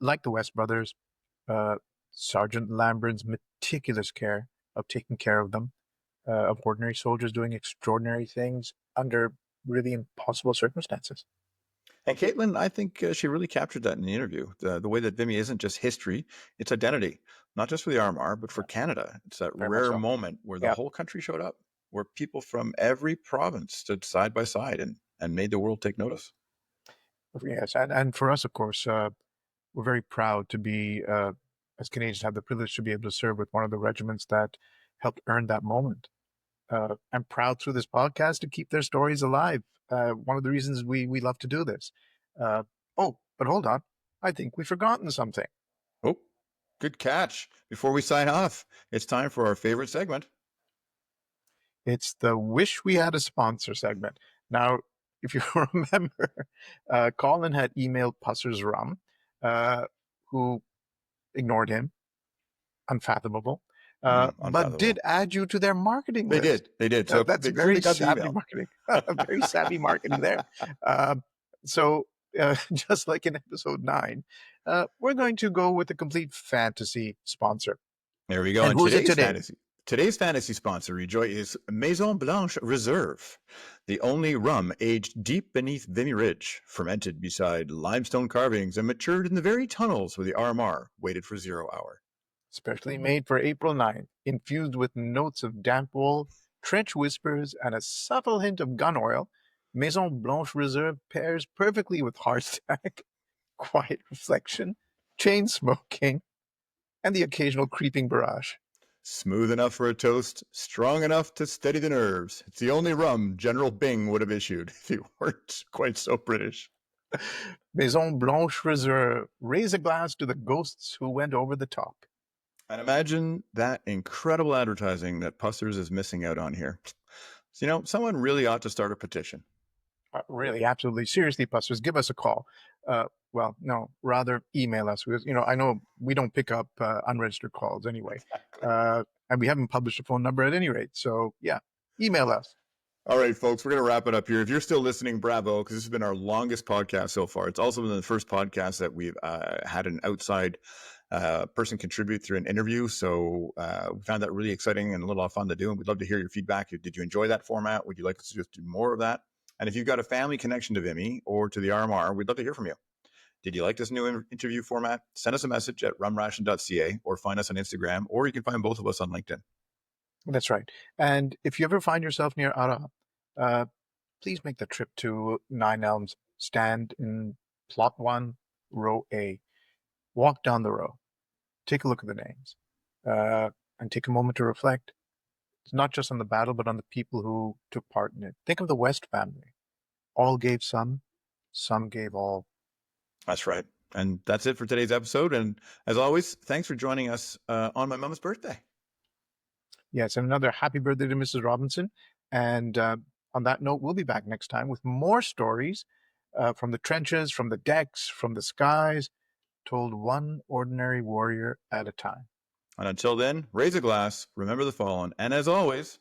[SPEAKER 1] like the West Brothers, Sergeant Lambourne's meticulous care of taking care of them, of ordinary soldiers doing extraordinary things under really impossible circumstances.
[SPEAKER 2] And Caitlin, I think she really captured that in the interview. The way that Vimy isn't just history, it's identity, not just for the RMR, but for Canada. It's that
[SPEAKER 1] Very much
[SPEAKER 2] rare
[SPEAKER 1] so.
[SPEAKER 2] moment where the
[SPEAKER 1] Yeah.
[SPEAKER 2] whole country showed up, where people from every province stood side by side and made the world take notice.
[SPEAKER 1] Yes, and for us, of course, we're very proud to be, as Canadians, have the privilege to be able to serve with one of the regiments that helped earn that moment. I'm proud through this podcast to keep their stories alive. One of the reasons we love to do this. Oh, but hold on. I think we've forgotten something.
[SPEAKER 2] Oh, good catch. Before we sign off, it's time for our favorite segment.
[SPEAKER 1] It's the Wish We Had a Sponsor segment. Now, if you remember, Colin had emailed Pusser's Rum, who ignored him. Unfathomable. But did add you to their marketing list.
[SPEAKER 2] They did. So
[SPEAKER 1] that's
[SPEAKER 2] they
[SPEAKER 1] very
[SPEAKER 2] got the
[SPEAKER 1] savvy
[SPEAKER 2] email.
[SPEAKER 1] marketing. Very savvy marketing there. So just like in episode 9, we're going to go with a complete fantasy sponsor.
[SPEAKER 2] There we go.
[SPEAKER 1] And who's it today?
[SPEAKER 2] Today's fantasy sponsor, Rejoy, is Maison Blanche Reserve, the only rum aged deep beneath Vimy Ridge, fermented beside limestone carvings, and matured in the very tunnels where the RMR waited for 0 hour.
[SPEAKER 1] Specially made for April 9th, infused with notes of damp wool, trench whispers, and a subtle hint of gun oil, Maison Blanche Reserve pairs perfectly with hardstack, quiet reflection, chain smoking, and the occasional creeping barrage.
[SPEAKER 2] Smooth enough for a toast, strong enough to steady the nerves. It's the only rum General Byng would have issued if he weren't quite so British.
[SPEAKER 1] Maison Blanche Reserve, raise a glass to the ghosts who went over the top.
[SPEAKER 2] And imagine that incredible advertising that Pussers is missing out on here. So, someone really ought to start a petition.
[SPEAKER 1] Really, absolutely. Seriously, Pussers, give us a call. Well, no, rather email us. Because, I know we don't pick up unregistered calls anyway.
[SPEAKER 2] Exactly.
[SPEAKER 1] And we haven't published a phone number at any rate. So, yeah, email us.
[SPEAKER 2] All right, folks, we're going to wrap it up here. If you're still listening, bravo, because this has been our longest podcast so far. It's also been the first podcast that we've had an outside person contribute through an interview. So we found that really exciting and a little fun to do. And we'd love to hear your feedback. Did you enjoy that format? Would you like us to just do more of that? And if you've got a family connection to Vimy or to the RMR, we'd love to hear from you. Did you like this new interview format? Send us a message at rumration.ca or find us on Instagram, or you can find both of us on LinkedIn.
[SPEAKER 1] That's right. And if you ever find yourself near Atop, please make the trip to Nine Elms. Stand in plot 1, row A. Walk down the row. Take a look at the names. And take a moment to reflect. It's not just on the battle, but on the people who took part in it. Think of the West family. All gave some gave all.
[SPEAKER 2] That's right. And that's it for today's episode. And as always, thanks for joining us on my mom's birthday.
[SPEAKER 1] Yes, and another happy birthday to Mrs. Robinson. And on that note, we'll be back next time with more stories from the trenches, from the decks, from the skies, told one ordinary warrior at a time.
[SPEAKER 2] And until then, raise a glass, remember the fallen, and as always,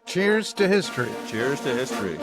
[SPEAKER 1] cheers to history.
[SPEAKER 2] Cheers to history.